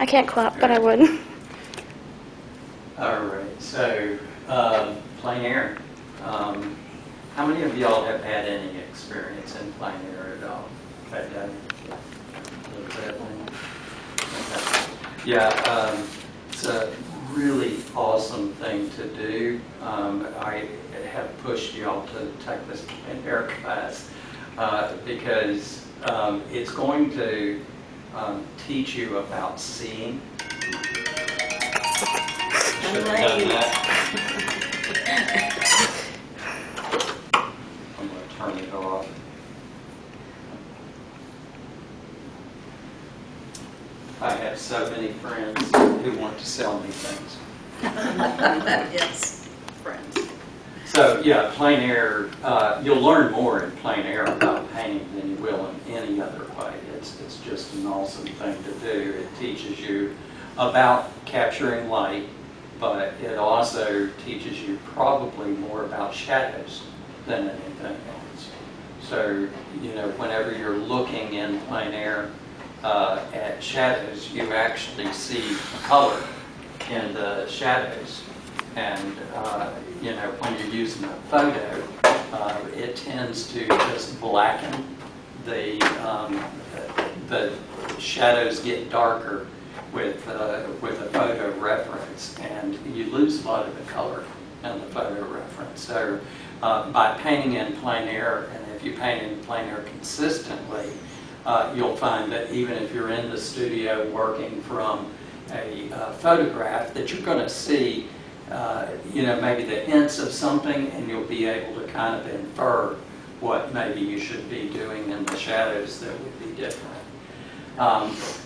I can't clap, but I would. All right, so plein air. How many of y'all have had any experience in plein air at all? Yeah, it's a really awesome thing to do. I have pushed y'all to take this plein air class because it's going to teach you about seeing. Should have done that. I'm going to turn it off. I have so many friends who want to sell me things. Yes, friends. So yeah, plein air, you'll learn more in plein air about painting than you will in any other way. It's just an awesome thing to do. It teaches you about capturing light, but it also teaches you probably more about shadows than anything else. So, you know, whenever you're looking in plein air at shadows, you actually see color in the shadows. And, you know, when you're using a photo, it tends to just blacken the shadows get darker with a photo reference, and you lose a lot of the color in the photo reference. So by painting in plein air, and if you paint in plein air consistently, you'll find that even if you're in the studio working from a photograph, that you're going to see you know, maybe the hints of something, and you'll be able to kind of infer what maybe you should be doing in the shadows that would be different.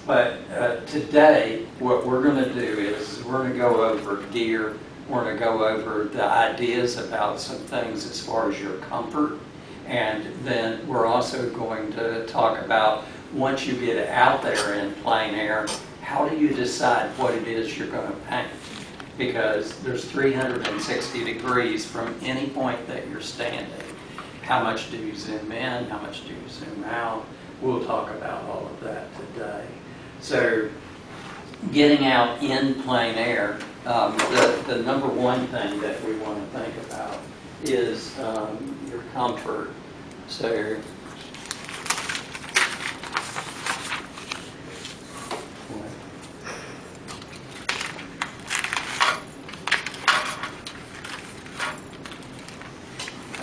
But today, what we're going to do is we're going to go over gear. We're going to go over the ideas about some things as far as your comfort. And then we're also going to talk about, once you get out there in plein air, how do you decide what it is you're going to paint? Because there's 360 degrees from any point that you're standing. How much do you zoom in? How much do you zoom out? We'll talk about all of that today. So getting out in plein air, the number one thing that we want to think about is your comfort. So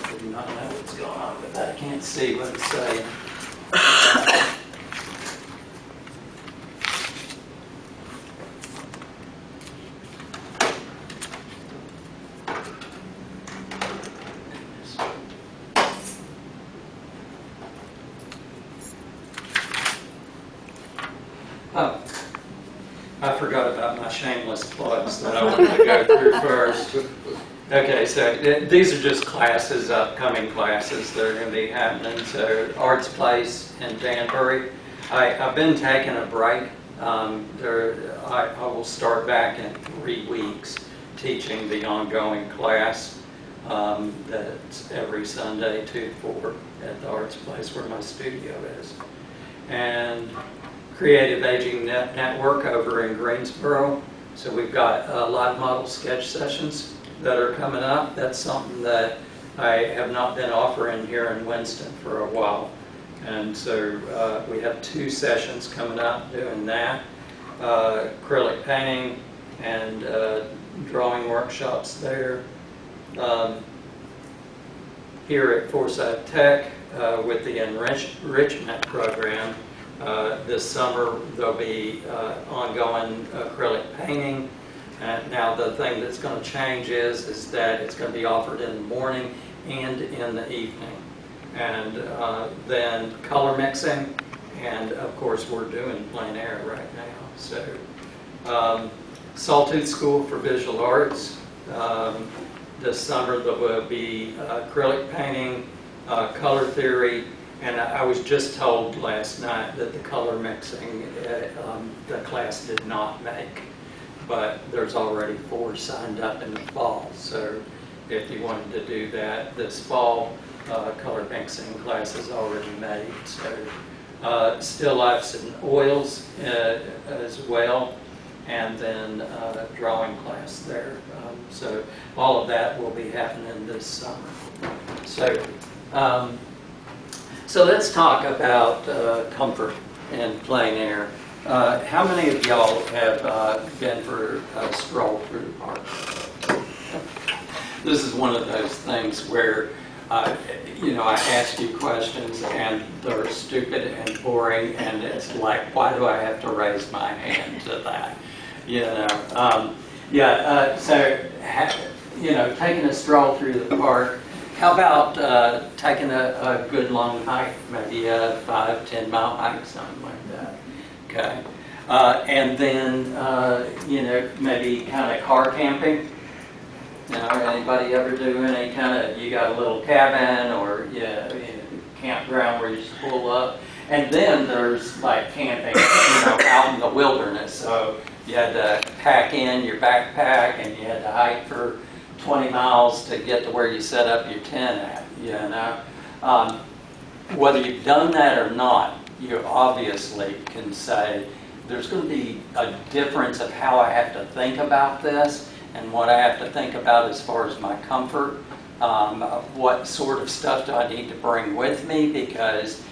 I do not know what's going on with that. I can't see what it's saying. Oh, I forgot about my shameless plugs that I wanted to go through first. Okay, so these are just classes, upcoming classes that are going to be happening. So Arts Place in Danbury. I've been taking a break. I will start back in 3 weeks teaching the ongoing class that's every Sunday 2 to 4 at the Arts Place where my studio is. And Creative Aging Network over in Greensboro. So we've got live model sketch sessions that are coming up. That's something that I have not been offering here in Winston for a while. And so we have 2 sessions coming up doing that. Acrylic painting and drawing workshops there. Here at Forsyth Tech with the enrichment program, this summer there'll be ongoing acrylic painting. Now the thing that's going to change is that it's going to be offered in the morning and in the evening. And then color mixing, and of course we're doing plein air right now. So Sawtooth School for Visual Arts. This summer there will be acrylic painting, color theory, and I was just told last night that the color mixing the class did not make. But there's already 4 signed up in the fall. So if you wanted to do that this fall, color mixing class is already made. So still lifes and oils as well. and then drawing class there. So all of that will be happening this summer. So let's talk about comfort in plein air. How many of y'all have been for a stroll through the park? This is one of those things where, you know, I ask you questions and they're stupid and boring, and it's like, why do I have to raise my hand to that? You know, you know, taking a stroll through the park. How about taking a good long hike, maybe a 5-10 mile hike, something like that? Okay, and then you know, maybe kind of car camping. You know, anybody ever do any kind of, you got a little cabin or campground where you just pull up, and then there's like camping, you know, out in the wilderness. So you had to pack in your backpack and you had to hike for 20 miles to get to where you set up your tent at. You know, whether you've done that or not, you obviously can say there's going to be a difference of how I have to think about this and what I have to think about as far as my comfort. What sort of stuff do I need to bring with me? Because,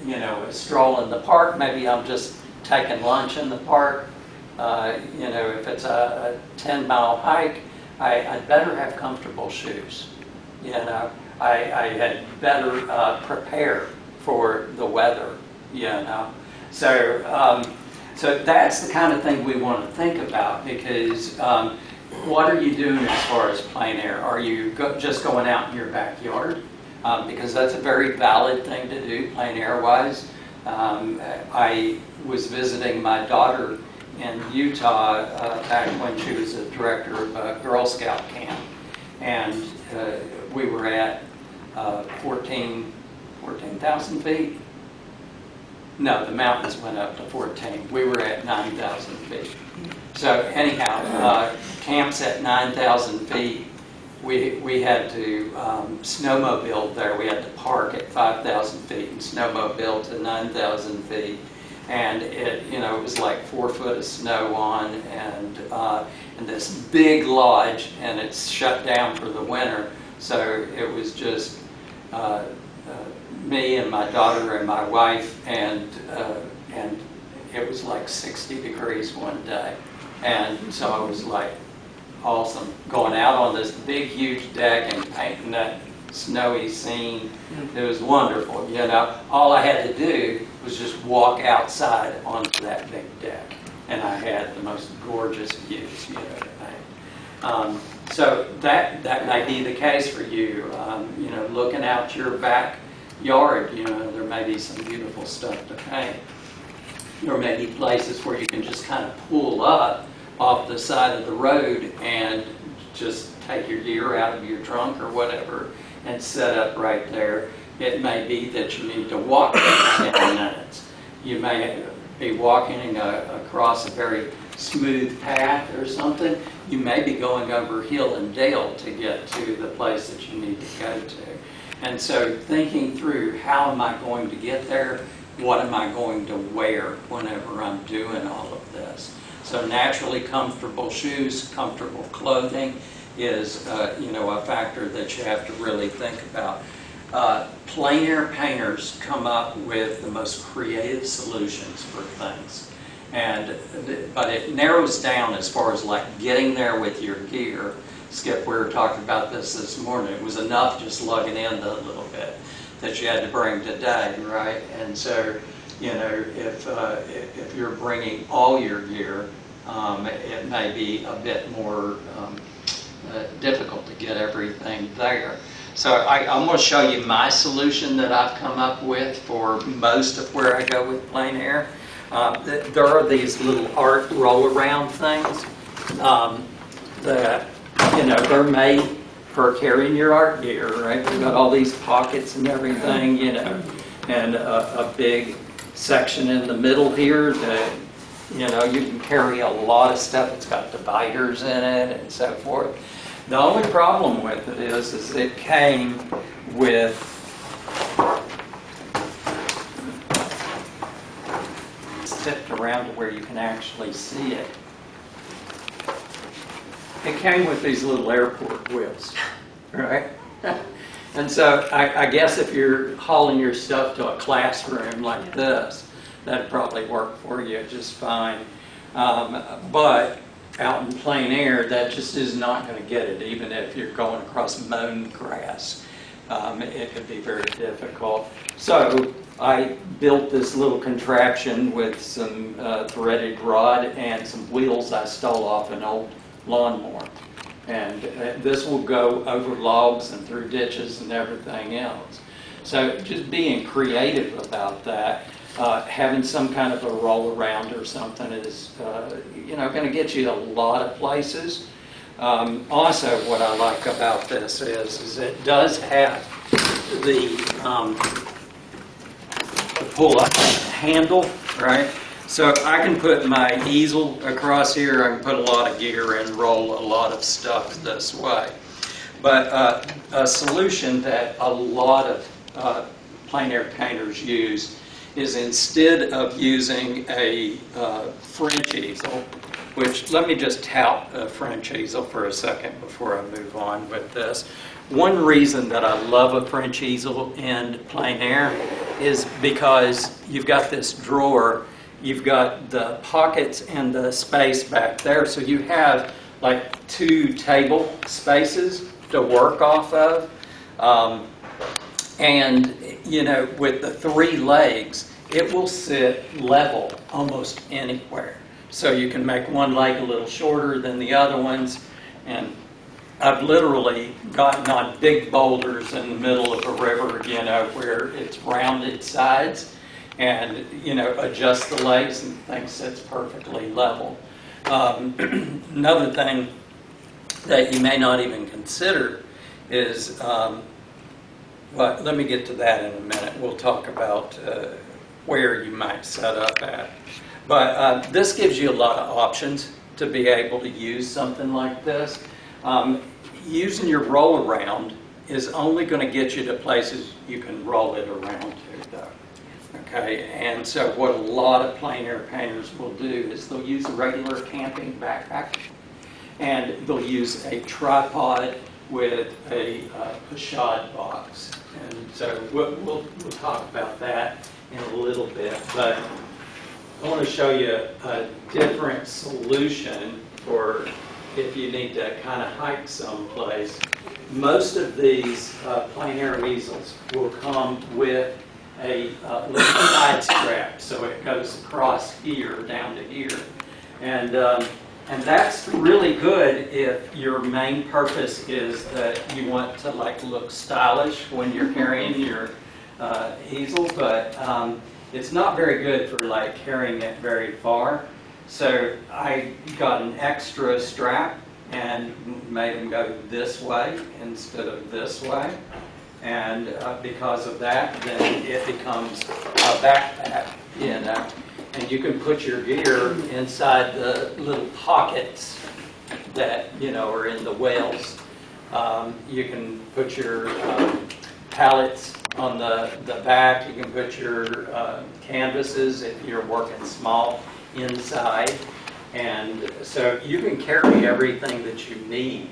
you know, a stroll in the park, maybe I'm just taking lunch in the park. You know, if it's a 10-mile hike, I'd better have comfortable shoes. You know, I had better prepare for the weather. You know, so that's the kind of thing we want to think about, because what are you doing as far as plein air? Are you just going out in your backyard? Because that's a very valid thing to do, plein air wise. I was visiting my daughter in Utah back when she was a director of a Girl Scout camp, and we were at 14,000 feet. No, the mountains went up to 14. We were at 9,000 feet. So anyhow, camps at 9,000 feet, we had to snowmobile there. We had to park at 5,000 feet and snowmobile to 9,000 feet. And it, you know, it was like 4 foot of snow on, and this big lodge, and it's shut down for the winter. So it was just me and my daughter and my wife, and it was like 60 degrees one day. And so I was like, awesome, going out on this big, huge deck and painting that snowy scene. It was wonderful, you know. All I had to do was just walk outside onto that big deck, and I had the most gorgeous views, you know. So that may be the case for you. You know, looking out your backyard, you know, there may be some beautiful stuff to paint. There may be places where you can just kind of pull up off the side of the road and just take your gear out of your trunk or whatever and set up right there. It may be that you need to walk for 10 minutes. You may be walking across a very smooth path or something. You may be going over hill and dale to get to the place that you need to go to. And so thinking through, how am I going to get there? What am I going to wear whenever I'm doing all of this? So naturally, comfortable shoes, comfortable clothing is you know, a factor that you have to really think about. Plein air painters come up with the most creative solutions for things, but it narrows down as far as like getting there with your gear. Skip, we were talking about this morning. It was enough just lugging in the little bit that you had to bring today, right? And so, you know, if you're bringing all your gear, it may be a bit more difficult to get everything there. So I'm going to show you my solution that I've come up with for most of where I go with plein air. There are these little art roll-around things that, you know, they're made for carrying your art gear, right? They've got all these pockets and everything, you know, and a big section in the middle here that, you know, you can carry a lot of stuff. It's got dividers in it and so forth. The only problem with it is it came with it's tipped around to where you can actually see it. It came with these little airport wheels, right? And so I guess if you're hauling your stuff to a classroom like this, that'd probably work for you just fine. But out in plein air, that just is not going to get it, even if you're going across mown grass. It could be very difficult. So I built this little contraption with some threaded rod and some wheels I stole off an old lawnmower. And this will go over logs and through ditches and everything else. So just being creative about that. Having some kind of a roll around or something is, going to get you a lot of places. Also, what I like about this is it does have the pull-up handle, right? So I can put my easel across here. I can put a lot of gear and roll a lot of stuff this way. But a solution that a lot of plein air painters use is instead of using a French easel, which let me just tout a French easel for a second before I move on with this. One reason that I love a French easel in plein air is because you've got this drawer, you've got the pockets and the space back there, so you have like 2 table spaces to work off of. And, with the 3 legs, it will sit level almost anywhere. So you can make one leg a little shorter than the other ones. And I've literally gotten on big boulders in the middle of a river, where it's rounded sides, and, adjust the legs and things sits perfectly level. Another thing that you may not even consider is, but let me get to that in a minute. We'll talk about where you might set up at. But this gives you a lot of options to be able to use something like this. Using your roll around is only going to get you to places you can roll it around to, though. Okay, and so what a lot of plein air painters will do is they'll use a regular camping backpack, and they'll use a tripod with a pochade box. And so we'll talk about that in a little bit, but I want to show you a different solution for if you need to kind of hike someplace. Most of these plein air easels will come with a little side strap, so it goes across here down to here, and that's really good if your main purpose is that you want to look stylish when you're carrying your easel, but it's not very good for carrying it very far. So I got an extra strap and made them go this way instead of this way. And because of that, then it becomes a backpack, and you can put your gear inside the little pockets that, are in the wells. You can put your pallets on the back. You can put your canvases if you're working small inside. And so you can carry everything that you need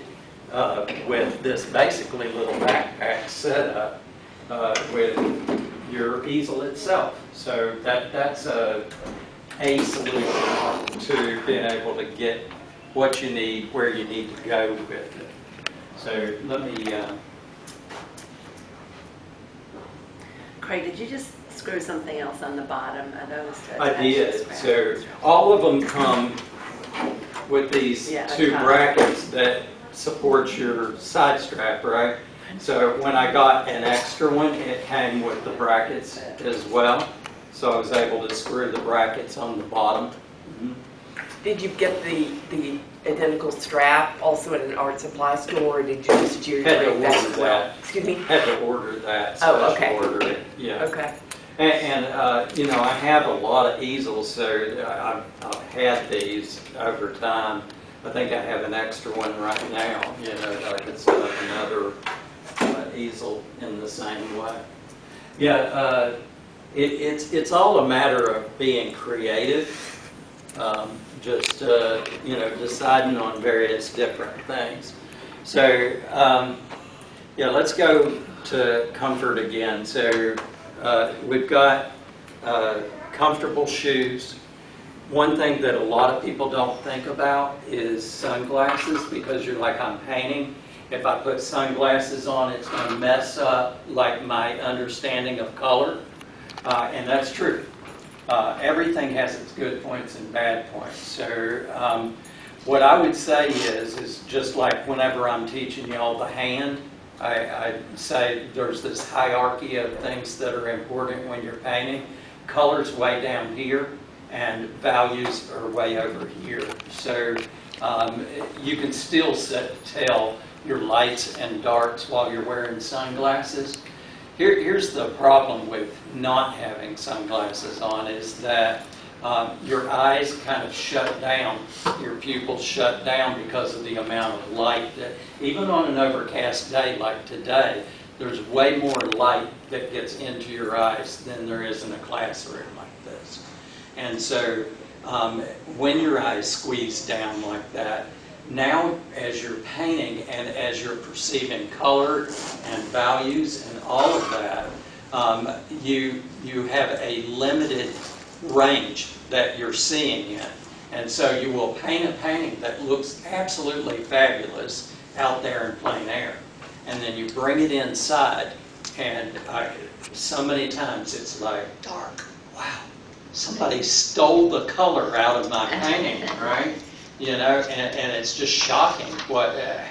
with this basically little backpack setup with your easel itself. So that's a solution to being able to get what you need, where you need to go with it. So let me... Craig, did you just screw something else on the bottom? I did. So all of them come with these 2 brackets that support your side strap, right? So when I got an extra one, it came with the brackets as well. So I was able to screw the brackets on the bottom. Mm-hmm. Did you get the identical strap also at an art supply store, or did you just use that as well? Excuse me? Had to order that. Oh, okay. Order it. Yeah. Okay. And I have a lot of easels, so I've had these over time. I think I have an extra one right now, that I could set up another easel in the same way. Yeah, it's all a matter of being creative, just deciding on various different things. So yeah, let's go to comfort again. So we've got comfortable shoes. One thing that a lot of people don't think about is sunglasses, because you're like, I'm painting. If I put sunglasses on, it's going to mess up like my understanding of color, and that's true. Everything has its good points and bad points. So what I would say is just like whenever I'm teaching y'all the hand, I say there's this hierarchy of things that are important when you're painting. Color's way down here, and values are way over here. So you can still tell your lights and darks while you're wearing sunglasses. Here's the problem with not having sunglasses on, is that your eyes kind of shut down, your pupils shut down because of the amount of light that, even on an overcast day like today, there's way more light that gets into your eyes than there is in a classroom like this. And so when your eyes squeeze down like that, now as you're painting and as you're perceiving color and values and all of that, you have a limited range that you're seeing in. And so you will paint a painting that looks absolutely fabulous out there in plein air. And then you bring it inside, and so many times it's like, dark, wow, somebody stole the color out of my painting, right? You know, and it's just shocking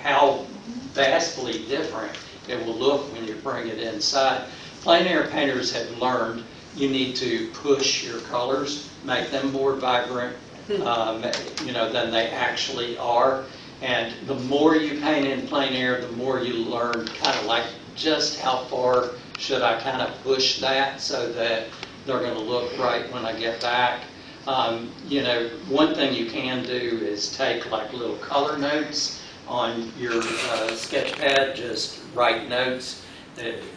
how vastly different it will look when you bring it inside. Plein air painters have learned you need to push your colors, make them more vibrant, than they actually are. And the more you paint in plein air, the more you learn kind of like just how far should I kind of push that so that they're going to look right when I get back. One thing you can do is take like little color notes on your sketch pad, just write notes.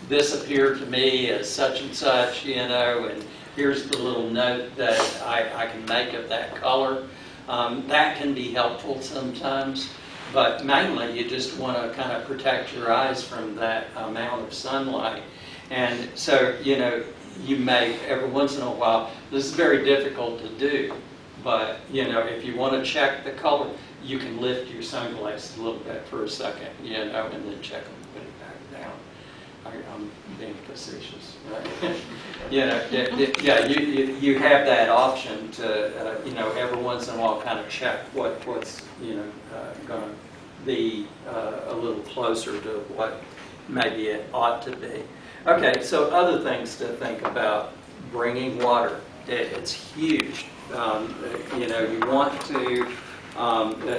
This appeared to me as such and such, and here's the little note that I can make of that color. That can be helpful sometimes, but mainly you just want to kind of protect your eyes from that amount of sunlight. And so, you may, every once in a while, this is very difficult to do, but, if you want to check the color, you can lift your sunglasses a little bit for a second, and then check them and put it back down. I'm being facetious, right? You have that option to, every once in a while kind of check what's, going to be a little closer to what maybe it ought to be. Okay, so other things to think about. Bringing water. It's huge. You want to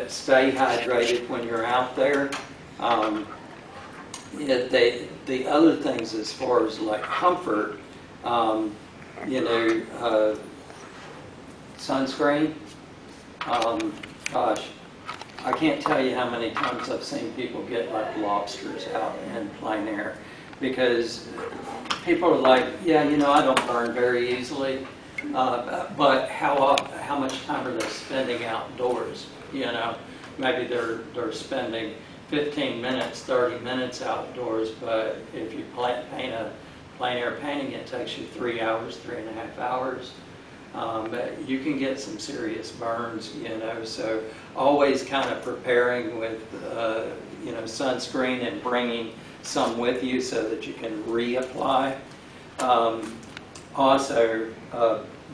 stay hydrated when you're out there. The other things as far as like comfort, sunscreen. Gosh, I can't tell you how many times I've seen people get like lobsters out in plein air, because people are like, yeah, I don't burn very easily, but how much time are they spending outdoors? Maybe they're spending 15 minutes, 30 minutes outdoors, but if you paint a plein air painting, it takes you 3 hours, 3.5 hours. But you can get some serious burns, so always kind of preparing with, sunscreen and bringing some with you so that you can reapply. Also,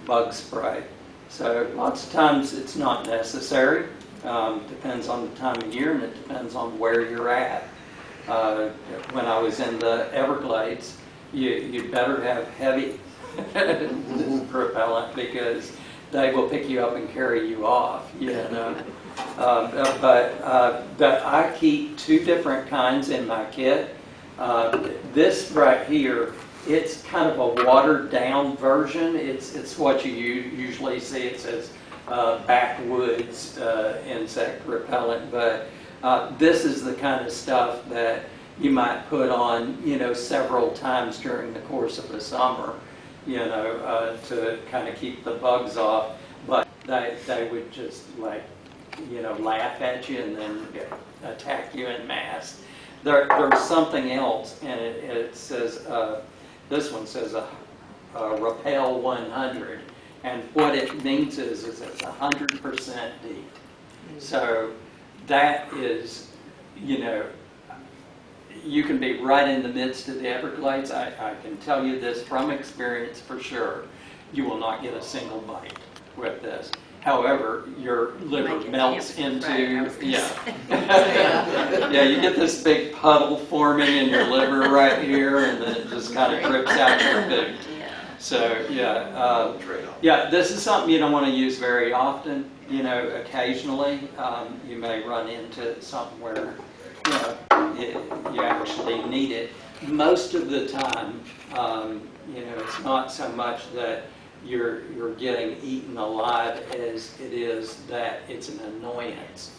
bug spray. So lots of times it's not necessary. Depends on the time of year, and it depends on where you're at. When I was in the Everglades, you'd better have heavy propellant, because they will pick you up and carry you off, But I keep 2 different kinds in my kit. This right here, it's kind of a watered down version. It's what you usually see. It says backwoods insect repellent, but this is the kind of stuff that you might put on, several times during the course of the summer. to kind of keep the bugs off. But they would just like, laugh at you and then attack you en masse. There's something else, and it says, this one says repel 100. And what it means is it's 100% deep. So that is, you can be right in the midst of the Everglades. I can tell you this from experience for sure. You will not get a single bite with this. However, your liver melts into, yeah, you get this big puddle forming in your liver right here, and then it just kind of drips out your food. So, this is something you don't want to use very often. Occasionally you may run into something where you actually need it. Most of the time, it's not so much that you're getting eaten alive as it is that it's an annoyance.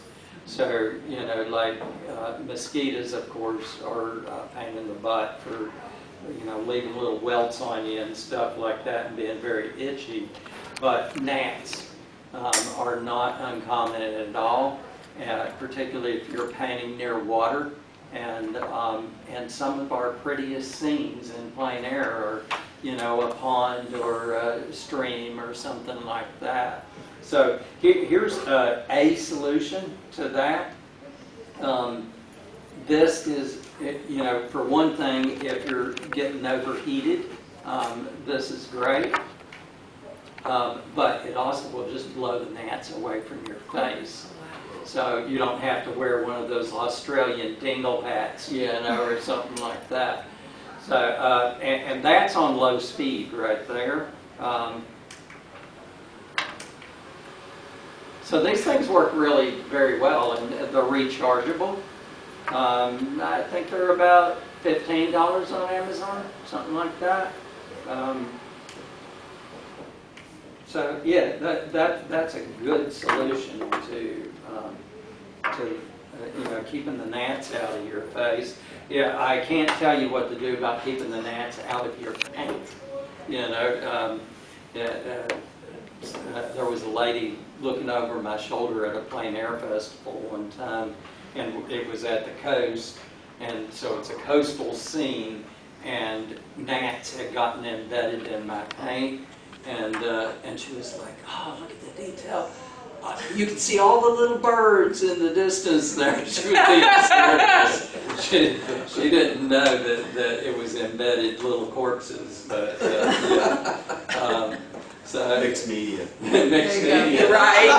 So, like mosquitoes, of course, are a pain in the butt for, leaving little welts on you and stuff like that and being very itchy. But gnats are not uncommon at all, particularly if you're painting near water. And some of our prettiest scenes in plein air are, a pond or a stream or something like that. So here's a solution to that. This is, for one thing, if you're getting overheated, this is great. But it also will just blow the gnats away from your face. So you don't have to wear one of those Australian dingle hats, or something like that. So, and that's on low speed right there. So these things work really very well, and they're rechargeable. I think they're about $15 on Amazon, something like that. So yeah, that's a good solution to keeping the gnats out of your face. Yeah, I can't tell you what to do about keeping the gnats out of your paint. There was a lady looking over my shoulder at a plein air festival one time, and it was at the coast, and so it's a coastal scene, and gnats had gotten embedded in my paint, and she was like, "Oh, look at the detail. You can see all the little birds in the distance there." She didn't know that it was embedded little corpses, but so mixed media. Mixed media. Right.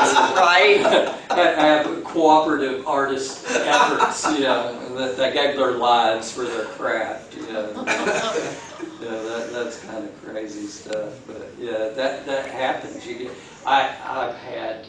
I have cooperative artist efforts, that they gave their lives for their craft, that's kind of crazy stuff, but yeah, that happens. I've had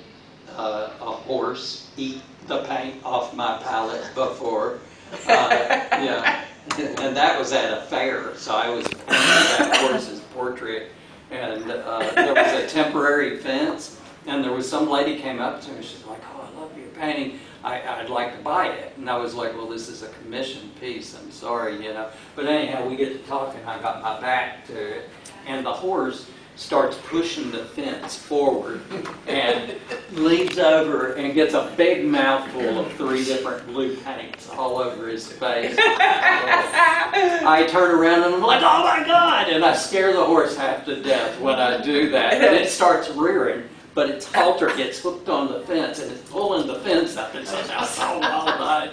a horse eat the paint off my palette before, and that was at a fair, so I was painting that horse's portrait, and there was a temporary fence, and there was some lady came up to me, she's like, "Oh, I love your painting. I'd like to buy it." And I was like, "Well, this is a commission piece, I'm sorry, But anyhow, we get to talking, I got my back to it, and the horse starts pushing the fence forward and leans over and gets a big mouthful of 3 different blue paints all over his face. I turn around and I'm like, "Oh my God!" And I scare the horse half to death when I do that. And it starts rearing, but its halter gets hooked on the fence and it's pulling the fence up, and so all night.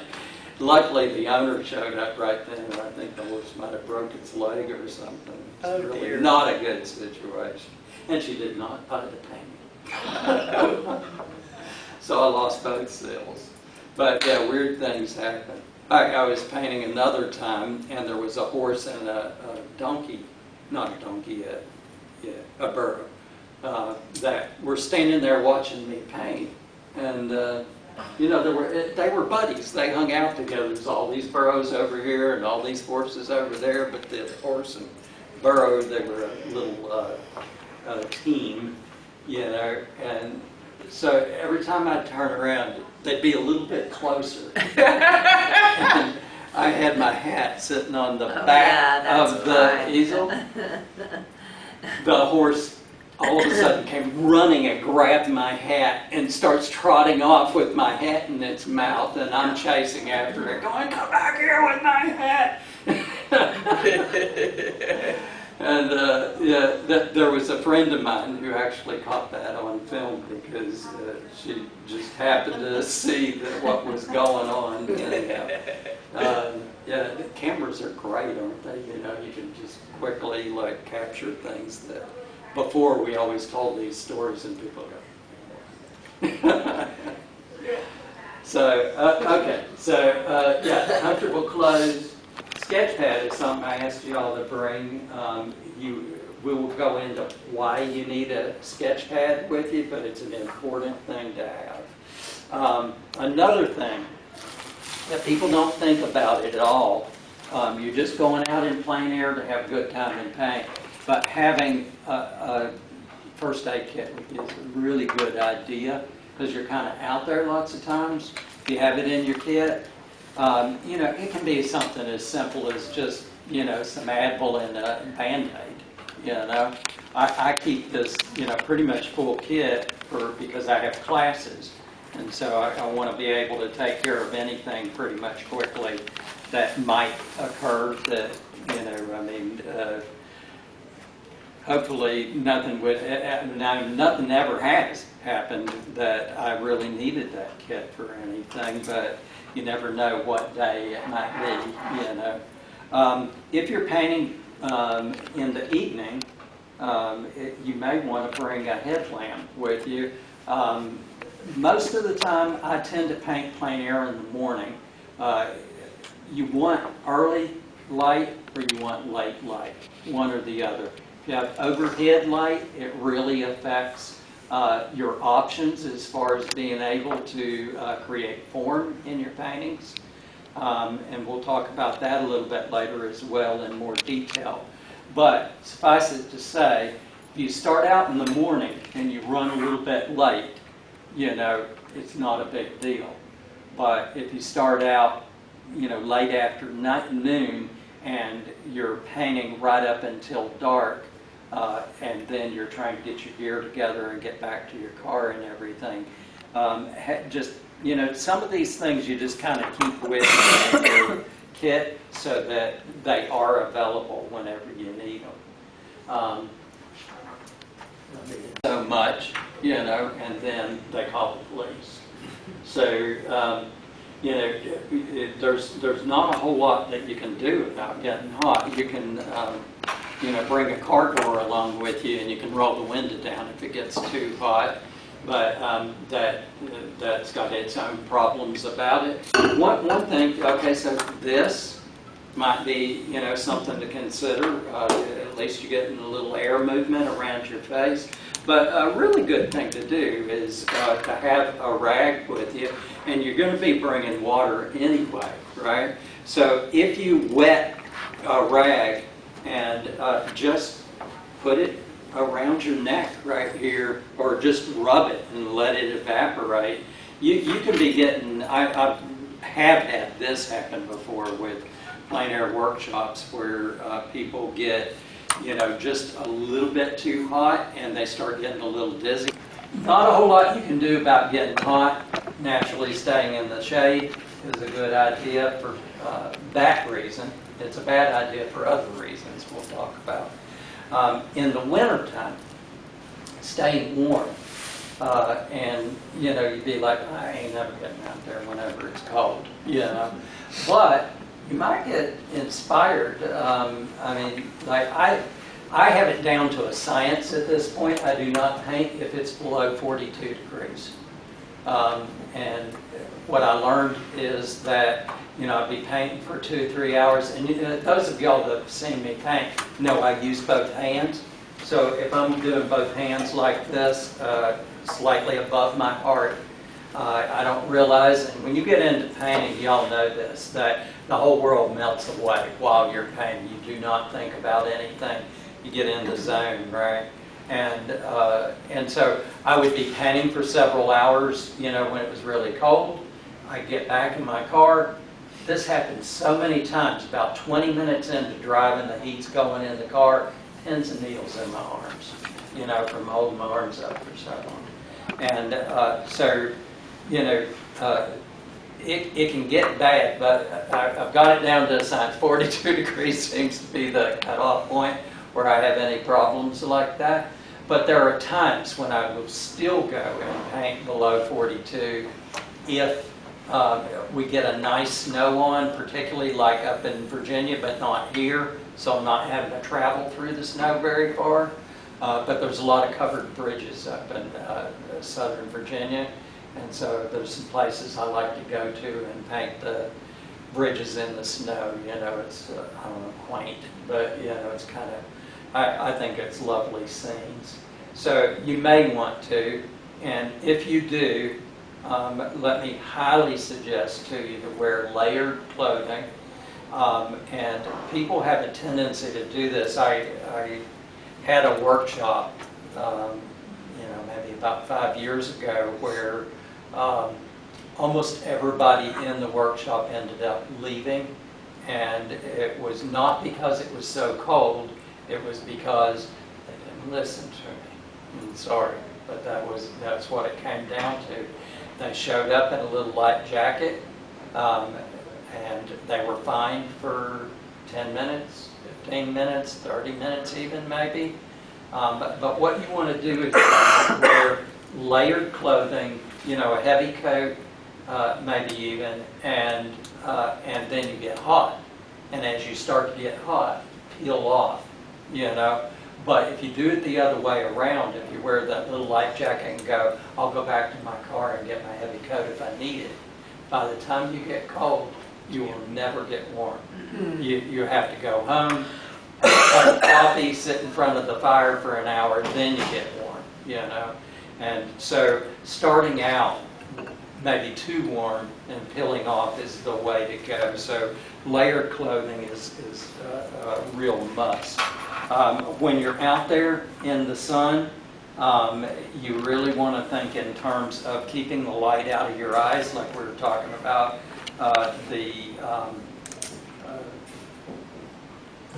Luckily, the owner showed up right then, and I think the horse might have broke its leg or something. It's really dear. not a good situation. And she did not buy the painting. So I lost both sales. But yeah, weird things happen. I was painting another time, and there was a horse and a donkey, not a donkey, a burro, that were standing there watching me paint. And they were buddies. They hung out together. There's all these burros over here and all these horses over there, but the horse and burro, they were a little team, and so every time I'd turn around, they'd be a little bit closer. And I had my hat sitting on the back of the easel. the horse all of a sudden came running and grabbed my hat and starts trotting off with my hat in its mouth, and I'm chasing after it, going, "Come back here with my hat!" And there was a friend of mine who actually caught that on film because she just happened to see what was going on. Yeah, the cameras are great, aren't they? You know, you can just quickly like capture things that before we always told these stories and people go. So okay, so yeah, comfortable clothes. Sketchpad is something I asked you all to bring. We will go into why you need a sketchpad with you, but it's an important thing to have. Another thing that people don't think about it at all, you're just going out in plein air to have a good time and paint, but having a first aid kit with you is a really good idea because you're kind of out there lots of times. If you have it in your kit, you know, it can be something as simple as just, you know, some Advil and a Band-Aid, you know. I keep this, you know, pretty much full kit because I have classes. And so I want to be able to take care of anything pretty much quickly that might occur that, you know, I mean, hopefully nothing ever has happened that I really needed that kit for anything, but you never know what day it might be, you know. If you're painting in the evening, you may want to bring a headlamp with you. Most of the time, I tend to paint plein air in the morning. You want early light or you want late light, one or the other. If you have overhead light, it really affects your options as far as being able to create form in your paintings. And we'll talk about that a little bit later as well in more detail. But suffice it to say, if you start out in the morning and you run a little bit late, you know, it's not a big deal. But if you start out, you know, late afternoon and you're painting right up until dark, and then you're trying to get your gear together and get back to your car and everything, just, you know, some of these things you just kind of keep with you in your kit so that they are available whenever you need them. So much, you know, and then they call the police. So, you know, there's not a whole lot that you can do about getting hot. You can, you know, bring a car door along with you and you can roll the window down if it gets too hot. But that's got its own problems about it. One thing, okay, so this might be, you know, something to consider. At least you're getting a little air movement around your face. But a really good thing to do is to have a rag with you, and you're going to be bringing water anyway, right? So if you wet a rag and just put it around your neck right here, or just rub it and let it evaporate, you can be getting, I have had this happen before with plein air workshops where people get, you know, just a little bit too hot and they start getting a little dizzy. Not a whole lot you can do about getting hot. Naturally, staying in the shade is a good idea for that reason. It's a bad idea for other reasons we'll talk about. In the wintertime, staying warm. And, you know, you'd be like, I ain't never getting out there whenever it's cold, you know. But you might get inspired. I mean, like I have it down to a science at this point. I do not paint if it's below 42 degrees. And what I learned is that, you know, I'd be painting for 2 or 3 hours. And those of y'all that have seen me paint know I use both hands. So if I'm doing both hands like this, slightly above my heart, I don't realize, and when you get into painting, y'all know this, that the whole world melts away while you're painting. You do not think about anything. You get in the zone, right? And so I would be painting for several hours, you know, when it was really cold. I'd get back in my car. This happened so many times, about 20 minutes into driving, the heat's going in the car, pins and needles in my arms, you know, from holding my arms up for so long. And so, you know, it can get bad, but I've got it down to a science. 42 degrees seems to be the cutoff point where I have any problems like that. But there are times when I will still go and paint below 42 if we get a nice snow on, particularly like up in Virginia, but not here, so I'm not having to travel through the snow very far. But there's a lot of covered bridges up in southern Virginia, and so there's some places I like to go to and paint the bridges in the snow. You know, it's, I don't know, quaint, but, you know, it's kind of, I think it's lovely scenes. So you may want to, and if you do, let me highly suggest to you to wear layered clothing. And people have a tendency to do this. I had a workshop, you know, maybe about 5 years ago, where almost everybody in the workshop ended up leaving, and it was not because it was so cold, it was because they didn't listen to me. I'm sorry, but that's what it came down to. They showed up in a little light jacket, and they were fine for 10 minutes, 15 minutes, 30 minutes even maybe. But what you want to do is wear layered clothing, you know, a heavy coat, maybe even, and then you get hot. And as you start to get hot, peel off, you know. But if you do it the other way around, if you wear that little light jacket and go, I'll go back to my car and get my heavy coat if I need it, by the time you get cold, you will never get warm. You have to go home, have a cup of coffee, sit in front of the fire for an hour, then you get warm, you know. And so starting out maybe too warm and peeling off is the way to go. So layered clothing is a real must. When you're out there in the sun, you really want to think in terms of keeping the light out of your eyes, like we were talking about. The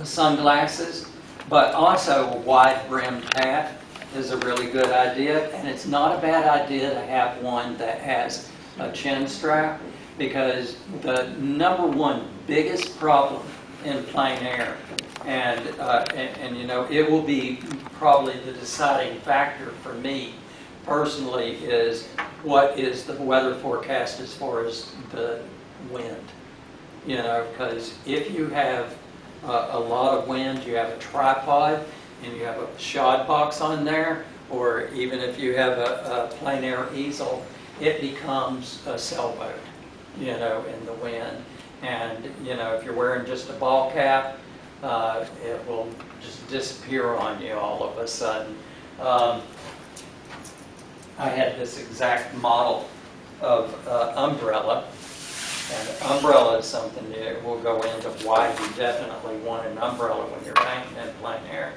sunglasses, but also a wide-brimmed hat is a really good idea, and it's not a bad idea to have one that has a chin strap, because the number one biggest problem in plein air, and you know, it will be probably the deciding factor for me personally, is what is the weather forecast as far as the wind. You know, because if you have a lot of wind, you have a tripod and you have a shod box on there, or even if you have a plein air easel, it becomes a sailboat, you know, in the wind. And, you know, if you're wearing just a ball cap, it will just disappear on you all of a sudden. I had this exact model of umbrella. And umbrella is something that we'll go into why you definitely want an umbrella when you're painting in plein air.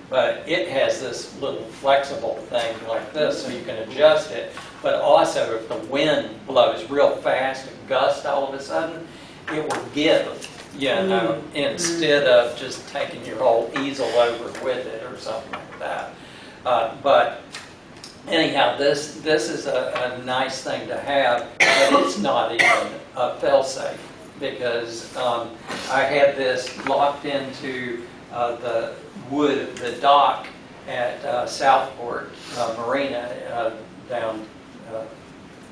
But it has this little flexible thing like this, so you can adjust it. But also, if the wind blows real fast, a gust all of a sudden, it will give, you know, instead of just taking your whole easel over with it or something like that. But anyhow, this is a nice thing to have, but it's not even a fail-safe, because I had this locked into the wood of the dock at Southport Marina down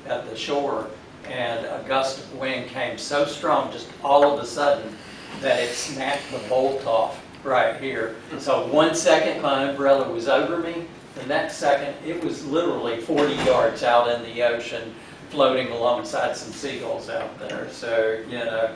at the shore, and a gust of wind came so strong just all of a sudden that it snapped the bolt off right here. So 1 second my umbrella was over me, the next second it was literally 40 yards out in the ocean, floating alongside some seagulls out there. So, you know,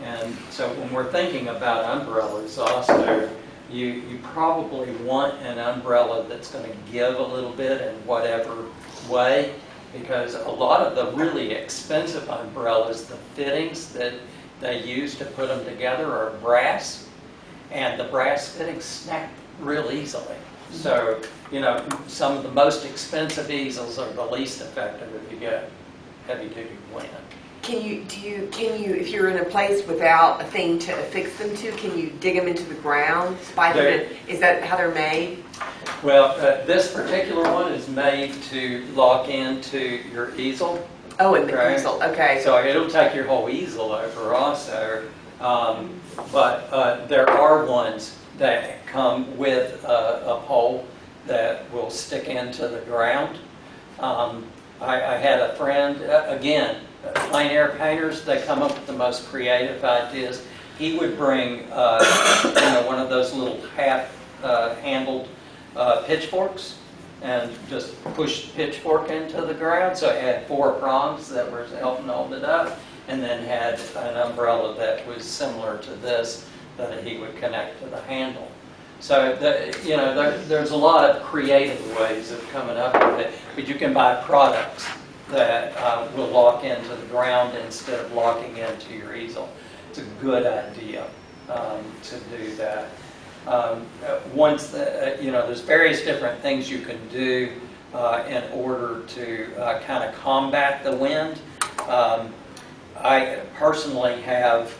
and so when we're thinking about umbrellas also, you probably want an umbrella that's going to give a little bit in whatever way, because a lot of the really expensive umbrellas, the fittings that they use to put them together are brass, and the brass fittings snap real easily. So, you know, some of the most expensive easels are the least effective if you get heavy-duty wind. Can you, if you're in a place without a thing to affix them to, can you dig them into the ground, spike them in? Is that how they're made? Well, this particular one is made to lock into your easel. Oh, and the Right. easel, okay. So it'll take your whole easel over also. But there are ones that come with a pole that will stick into the ground. I had a friend, again, plein air painters, they come up with the most creative ideas. He would bring one of those little half-handled pitchforks and just push the pitchfork into the ground. So it had 4 prongs that were helping hold it up, and then had an umbrella that was similar to this that he would connect to the handle. So there's a lot of creative ways of coming up with it, but you can buy products that will lock into the ground instead of locking into your easel. It's a good idea to do that. There's various different things you can do in order to kind of combat the wind. I personally have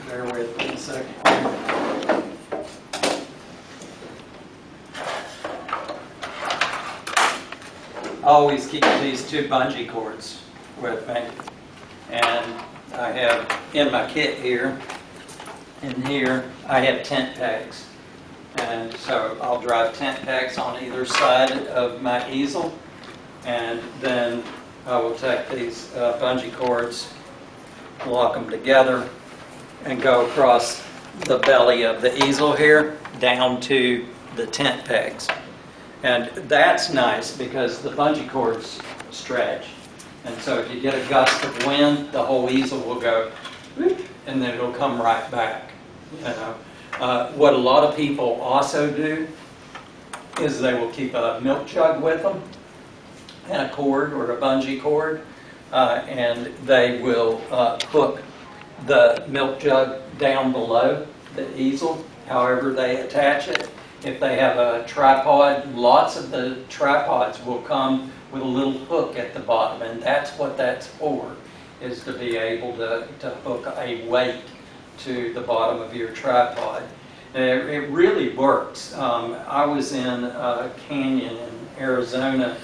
bear with me a second. I always keep these 2 bungee cords with me, and I have in my kit here, in here, I have tent pegs, and so I'll drive tent pegs on either side of my easel, and then I will take these bungee cords, lock them together, and go across the belly of the easel here down to the tent pegs. And that's nice because the bungee cords stretch. And so if you get a gust of wind, the whole easel will go whoop, and then it'll come right back. What a lot of people also do is they will keep a milk jug with them and a cord or a bungee cord, and they will hook the milk jug down below the easel, however they attach it. If they have a tripod, lots of the tripods will come with a little hook at the bottom, and that's what that's for, is to be able to hook a weight to the bottom of your tripod. And it really works. I was in a canyon in Arizona,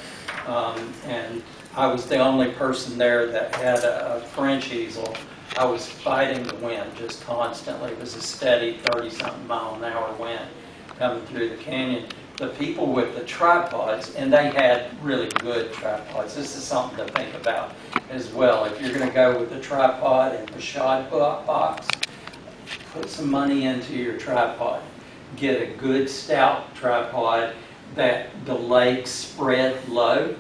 and I was the only person there that had a French easel. I was fighting the wind just constantly. It was a steady 30-something mile an hour wind coming through the canyon. The people with the tripods, and they had really good tripods. This is something to think about as well. If you're going to go with a tripod and a shod box, put some money into your tripod. Get a good stout tripod that the legs spread low,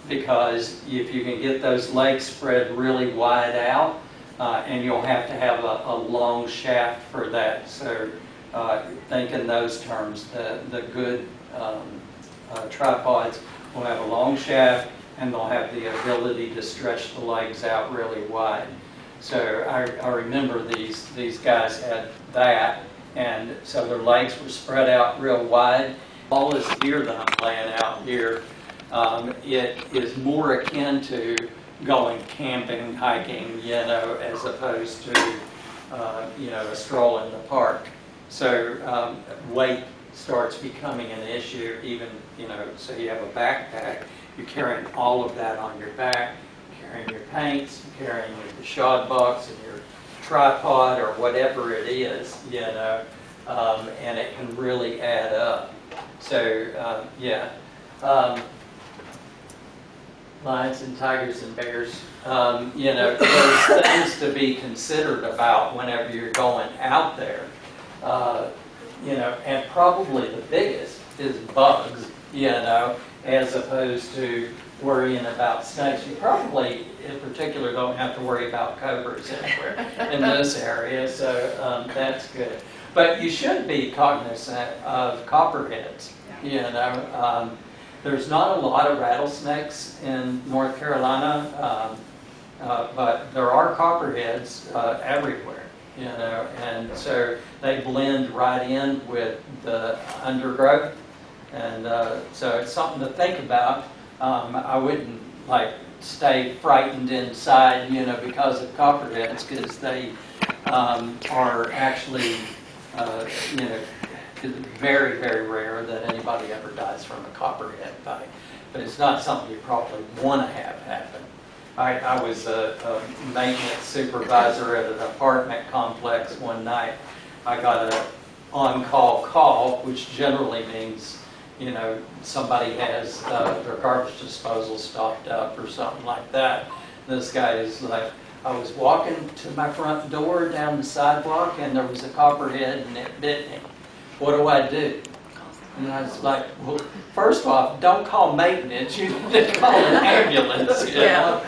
because if you can get those legs spread really wide out, and you'll have to have a long shaft for that. So think in those terms. The good tripods will have a long shaft, and they'll have the ability to stretch the legs out really wide. So I remember these guys had that, and so their legs were spread out real wide. All this gear that I'm laying out here, it is more akin to going camping, hiking, as opposed to, a stroll in the park. So weight starts becoming an issue, even, so you have a backpack, you're carrying all of that on your back, carrying your paints, carrying the shod box and your tripod or whatever it is, and it can really add up. So, lions and tigers and bears, there's things to be considered about whenever you're going out there. And probably the biggest is bugs, as opposed to worrying about snakes. You probably, in particular, don't have to worry about cobras anywhere in this area, so that's good. But you should be cognizant of copperheads, There's not a lot of rattlesnakes in North Carolina, but there are copperheads everywhere, you know, and so they blend right in with the undergrowth, and so it's something to think about. I wouldn't like stay frightened inside, you know, because of copperheads, because they are actually, you know, very, very rare that anybody ever dies from a copperhead bite. But it's not something you probably want to have happen. I was a maintenance supervisor at an apartment complex one night. I got an on-call call, which generally means, you know, somebody has their garbage disposal stocked up or something like that. This guy is like, I was walking to my front door down the sidewalk and there was a copperhead and it bit me. What do I do? And I was like, well, first off, don't call maintenance. You need to call an ambulance. You know?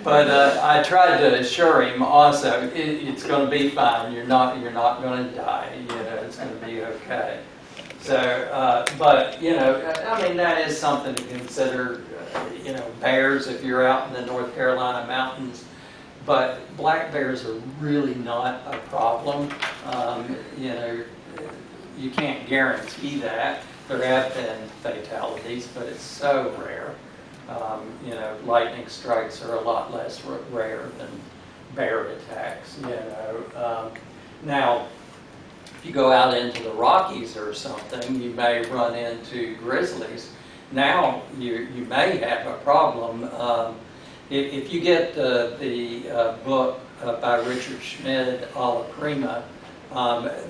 But I tried to assure him also, it's going to be fine. You're not going to die. You know, it's going to be okay. So, but you know, I mean, that is something to consider. You know, bears if you're out in the North Carolina mountains. But black bears are really not a problem. You know, you can't guarantee that. There have been fatalities, but it's so rare. You know, lightning strikes are a lot less rare than bear attacks, you know. Now, if you go out into the Rockies or something, you may run into grizzlies. Now, you may have a problem. If you get the book by Richard Schmid, Alla Prima,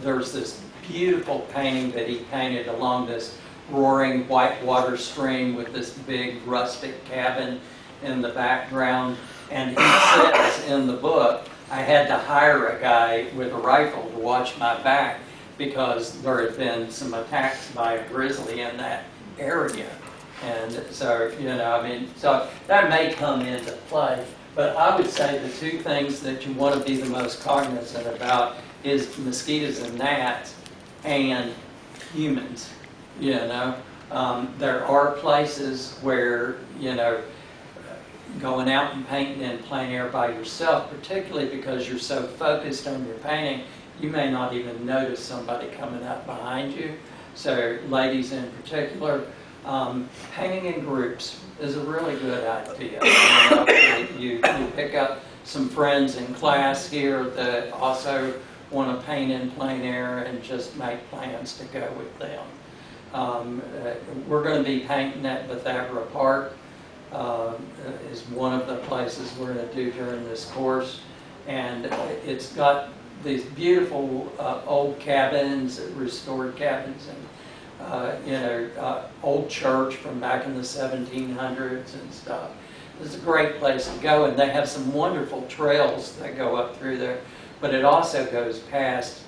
there's this beautiful painting that he painted along this roaring whitewater stream with this big rustic cabin in the background. And he says in the book, I had to hire a guy with a rifle to watch my back because there had been some attacks by a grizzly in that area. And so, you know, I mean, so that may come into play. But I would say the two things that you want to be the most cognizant about is mosquitoes and gnats and humans, you know. There are places where, you know, going out and painting in plein air by yourself, particularly because you're so focused on your painting, you may not even notice somebody coming up behind you. So ladies in particular, painting in groups is a really good idea. You pick up some friends in class here that also want to paint in plein air and just make plans to go with them. We're going to be painting at Bethesda Park. Is one of the places we're going to do during this course. And it's got these beautiful old cabins, restored cabins, and you know, old church from back in the 1700s and stuff. It's a great place to go, and they have some wonderful trails that go up through there. But it also goes past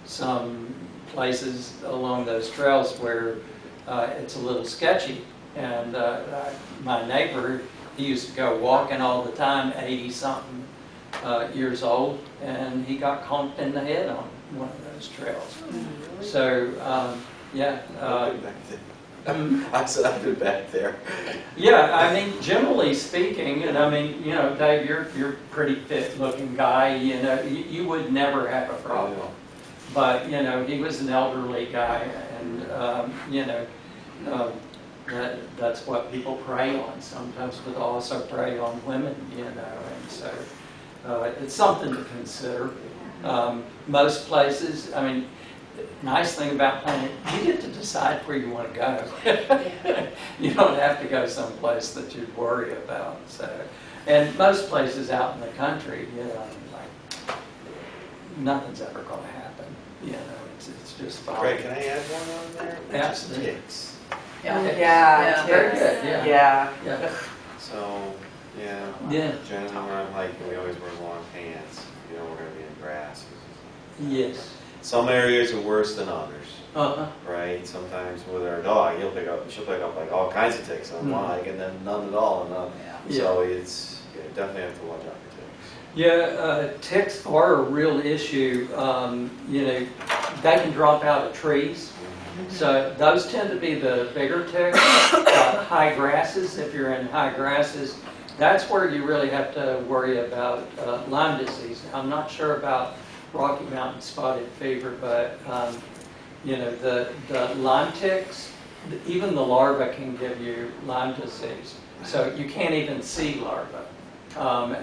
some places along those trails where it's a little sketchy. And my neighbor, he used to go walking all the time, 80-something years old, and he got conked in the head on one of those trails. Mm-hmm. So, yeah. I said I've been back there. Yeah, I mean, generally speaking, and I mean, you know, Dave, you're a pretty fit-looking guy. You know, you would never have a problem. But you know, he was an elderly guy, and you know, that's what people prey on sometimes, but also prey on women. You know, and so it's something to consider. Most places, I mean. Nice thing about planning, you get to decide where you want to go. You don't have to go someplace that you'd worry about. So, and most places out in the country, you know, like nothing's ever going to happen. You know, it's just fine. Greg, can I add one on there? Absolutely. Ticks. Yeah, Very ticks. good. Yeah. So, yeah. Yeah. Generally, when I'm hiking, we always wear long pants. You know, we're going to be in grass. Yes. Some areas are worse than others, Uh-huh. right? Sometimes with our dog, she'll pick up like all kinds of ticks on one hike, and then none at all. So it's definitely have to watch out for ticks. Yeah, ticks are a real issue. You know, they can drop out of trees, So those tend to be the bigger ticks. High grasses, if you're in high grasses, that's where you really have to worry about Lyme disease. I'm not sure about Rocky Mountain spotted fever, but you know, the Lyme ticks, even the larva can give you Lyme disease. So you can't even see larvae.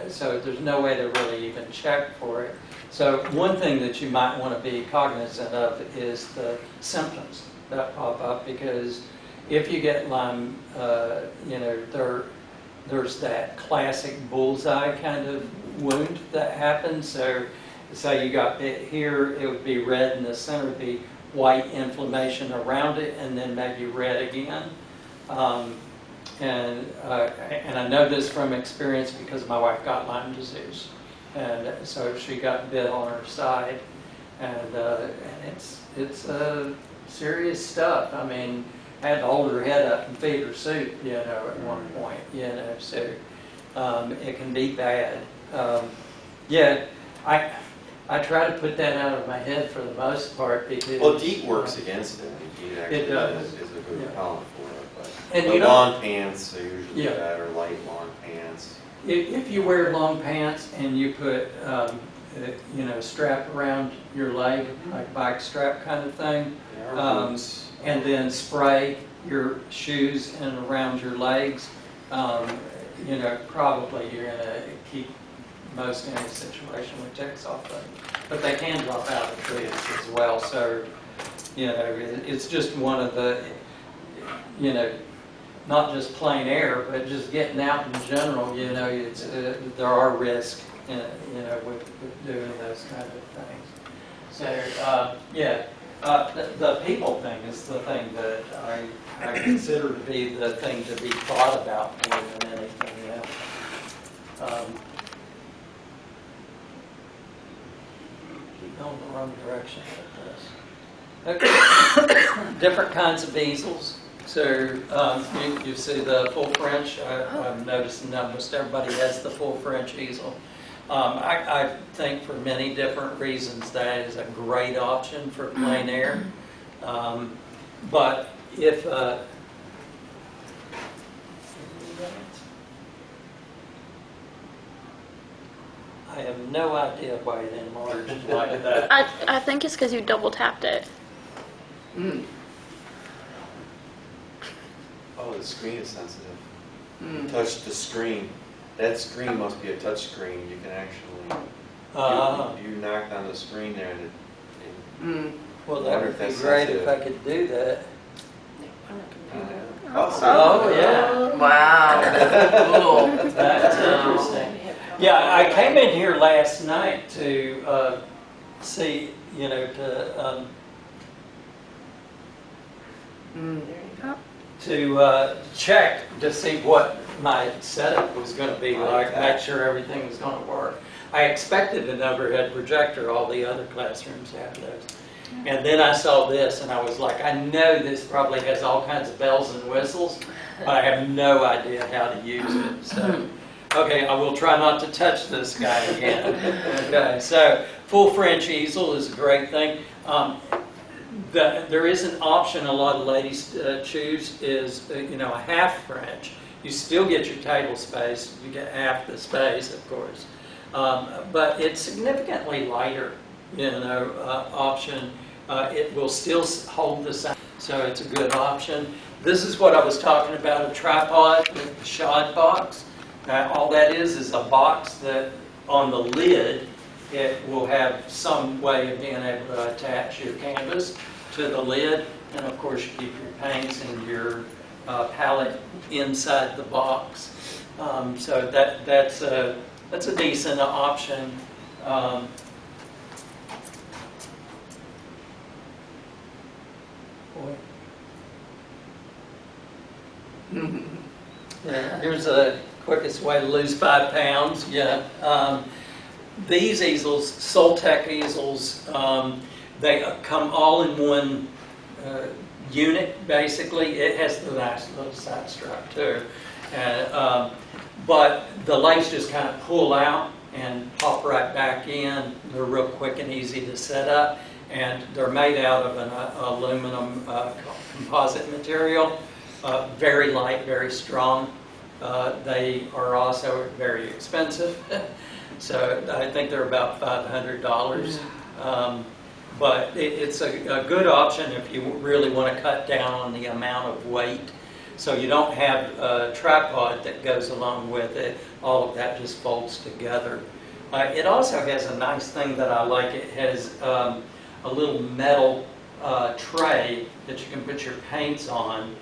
So there's no way to really even check for it. So one thing that you might want to be cognizant of is the symptoms that pop up, because if you get Lyme, you know, there's that classic bullseye kind of wound that happens. So say you got bit here, it would be red in the center, would be white inflammation around it, and then maybe red again. And I know this from experience because my wife got Lyme disease, and so she got bit on her side, and it's serious stuff. I mean, I had to hold her head up and feed her soup, you know, at one point, you know, so it can be bad. Yeah, I try to put that out of my head for the most part, because... Well, DEET works against it. DEET actually It does. is a good repellent for it. But And the you know, lawn pants are usually Yeah. better, light lawn pants. if you wear long pants and you put, you know, strap around your leg, like bike strap kind of thing, Boots. and then spray your shoes and around your legs, you know, probably you're going to keep most any situation with ticks off of them. But they can drop out of trees as well. So, you know, it's just one of the, you know, not just plein air, but just getting out in general, you know, it's, there are risks, you know, with doing those kind of things. So, yeah, the people thing is the thing that I consider to be the thing to be thought about more than anything else. Keep going the wrong direction with this. Okay. Different kinds of easels. So you see the full French. I've noticed that almost everybody has the full French easel. I think for many different reasons that is a great option for plein air. But if I have no idea why it enlarged like that. I think it's because you double tapped it. Mm. Oh, the screen is sensitive. Mm. You touch the screen. That screen must be a touch screen. You can actually, you knocked on the screen there, and Mm. Well, I that wonder would if be that's great if sensitive. I could do that. Oh, Yeah. Wow. Cool. That's interesting. Yeah, I came in here last night to see, you know, to check to see what my setup was going to be like, make sure everything was going to work. I expected an overhead projector. All the other classrooms have those. And then I saw this, and I was like, I know this probably has all kinds of bells and whistles, but I have no idea how to use it. So, okay, I will try not to touch this guy again. Okay, so full French easel is a great thing. There is an option a lot of ladies choose is, you know, a half French. You still get your table space. You get half the space, of course. But it's significantly lighter, you know, option. It will still hold the same, so it's a good option. This is what I was talking about, a tripod with a shod box. All that is a box that on the lid, it will have some way of being able to attach your canvas to the lid. And of course, you keep your paints and your palette inside the box. So that's a decent option. Yeah, here's the quickest way to lose 5 pounds. Yeah. These easels, Tech easels, they come all in one unit, basically. It has the nice little side strap too. But the legs just kind of pull out and pop right back in. They're real quick and easy to set up. and they're made out of an aluminum composite material, very light, very strong. They are also very expensive, so I think they're about $500. But it's a good option if you really want to cut down on the amount of weight. So you don't have a tripod that goes along with it. All of that just folds together. It also has a nice thing that I like. It has a little metal tray that you can put your paints on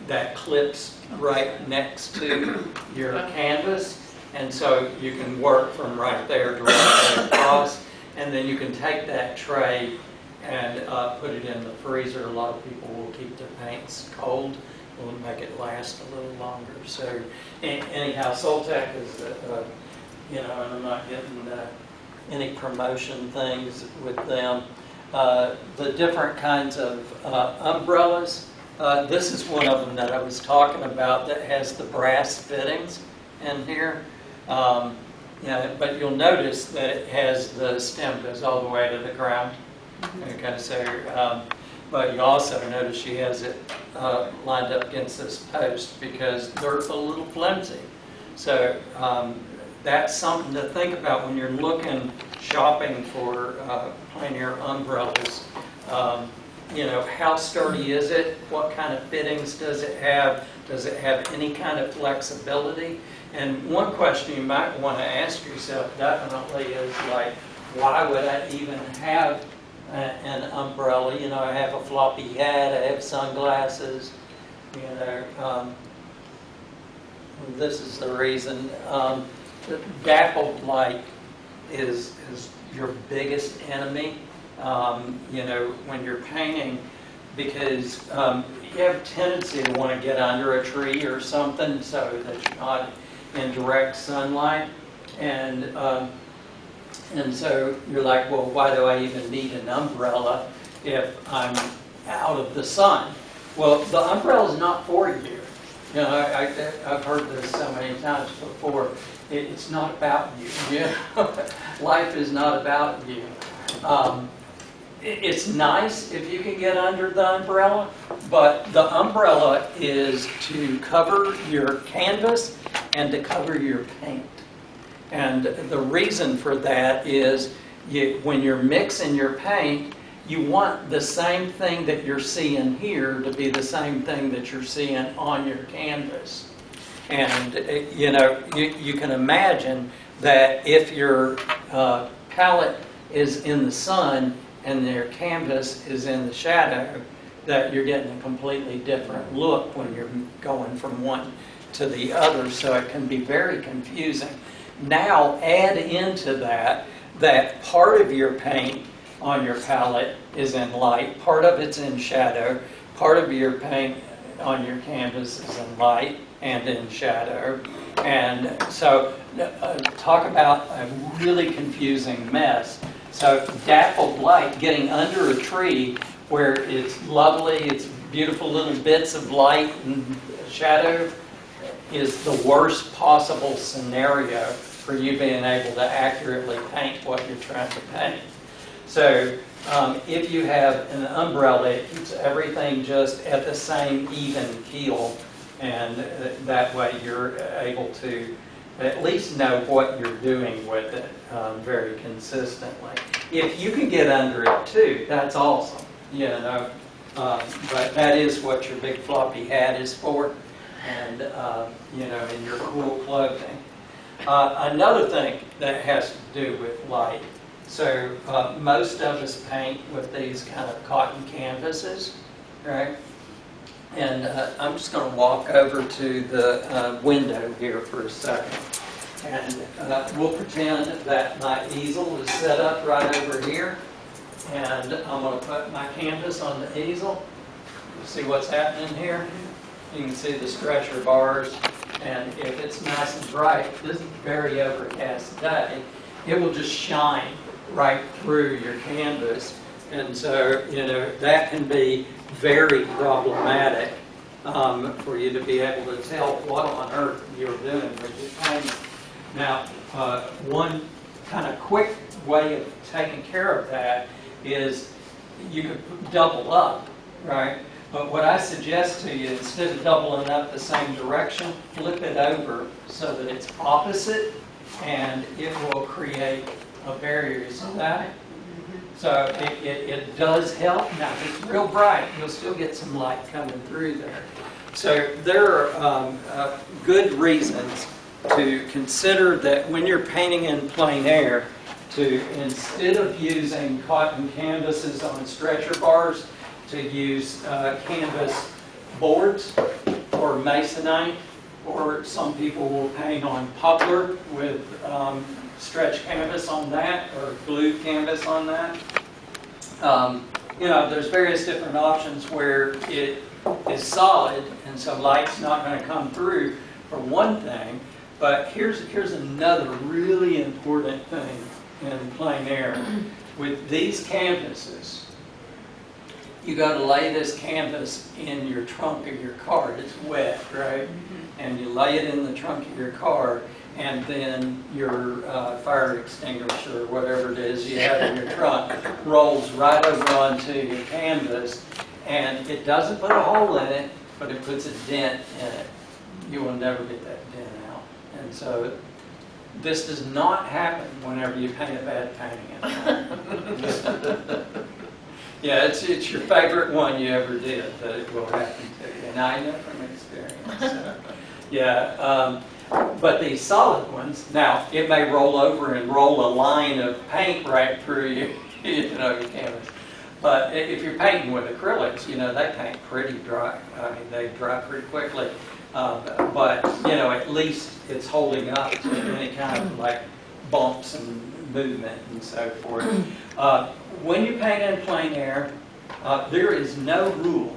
that clips right next to your canvas. And so you can work from right there directly across. And then you can take that tray and put it in the freezer. A lot of people will keep their paints cold. Will make it last a little longer. So anyhow, Tech is, and I'm not getting any promotion things with them. The different kinds of umbrellas. This is one of them that I was talking about that has the brass fittings in here. But you'll notice that it has the stem goes all the way to the ground. Okay, so but you also notice she has it lined up against this post because they're a little flimsy. So that's something to think about when you're shopping for plein air umbrellas. How sturdy is it? What kind of fittings does it have? Does it have any kind of flexibility? And one question you might want to ask yourself definitely is like, why would I even have an umbrella? I have a floppy hat, I have sunglasses, this is the reason. Dappled light is your biggest enemy, when you're painting, because you have a tendency to want to get under a tree or something so that you're not in direct sunlight, and so you're like, well, why do I even need an umbrella if I'm out of the sun? Well, the umbrella is not for you. I've heard this so many times before. It's not about you. Life is not about you. It's nice if you can get under the umbrella, but the umbrella is to cover your canvas and to cover your paint. And the reason for that is when you're mixing your paint, you want the same thing that you're seeing here to be the same thing that you're seeing on your canvas. And you can imagine that if your palette is in the sun and your canvas is in the shadow, that you're getting a completely different look when you're going from one to the other, so it can be very confusing. Now add into that part of your paint on your palette is in light, part of it's in shadow, part of your paint on your canvas is in light and in shadow. And so talk about a really confusing mess. So dappled light, getting under a tree where it's lovely, it's beautiful little bits of light and shadow, is the worst possible scenario for you being able to accurately paint what you're trying to paint. So if you have an umbrella, it keeps everything just at the same even keel, and that way you're able to at least know what you're doing with it very consistently. If you can get under it too, that's awesome. But that is what your big floppy hat is for, and in your cool clothing. Another thing that has to do with light. So most of us paint with these kind of cotton canvases, right? And I'm just going to walk over to the window here for a second. And we'll pretend that my easel is set up right over here. And I'm going to put my canvas on the easel. You see what's happening here? You can see the stretcher bars. And if it's nice and bright, this is a very overcast day, it will just shine right through your canvas. And so, that can be very problematic for you to be able to tell what on earth you're doing with your painting. Now, one kind of quick way of taking care of that is you could double up, right? But what I suggest to you, instead of doubling up the same direction, flip it over so that it's opposite, and it will create a barrier. So that, so it does help. Now, if it's real bright, you'll still get some light coming through there. So there are good reasons to consider that when you're painting in plein air, to instead of using cotton canvases on stretcher bars, to use canvas boards or masonite, or some people will paint on poplar with stretch canvas on that, or glued canvas on that. You know, there's various different options where it is solid, and so light's not going to come through for one thing. But here's another really important thing in plein air. With these canvases, you got to lay this canvas in your trunk of your car. It's wet, right? And you lay it in the trunk of your car, and then your fire extinguisher, or whatever it is you have in your trunk, rolls right over onto your canvas, and it doesn't put a hole in it, but it puts a dent in it. You will never get that dent out. And so this does not happen whenever you paint a bad painting. Yeah, it's your favorite one you ever did, but it will happen to you. And I know from experience. So, yeah, but these solid ones, now it may roll over and roll a line of paint right through your canvas. But if you're painting with acrylics, they paint pretty dry. I mean, they dry pretty quickly. But at least it's holding up to any kind of like bumps and movement and so forth. When you paint in plein air, there is no rule.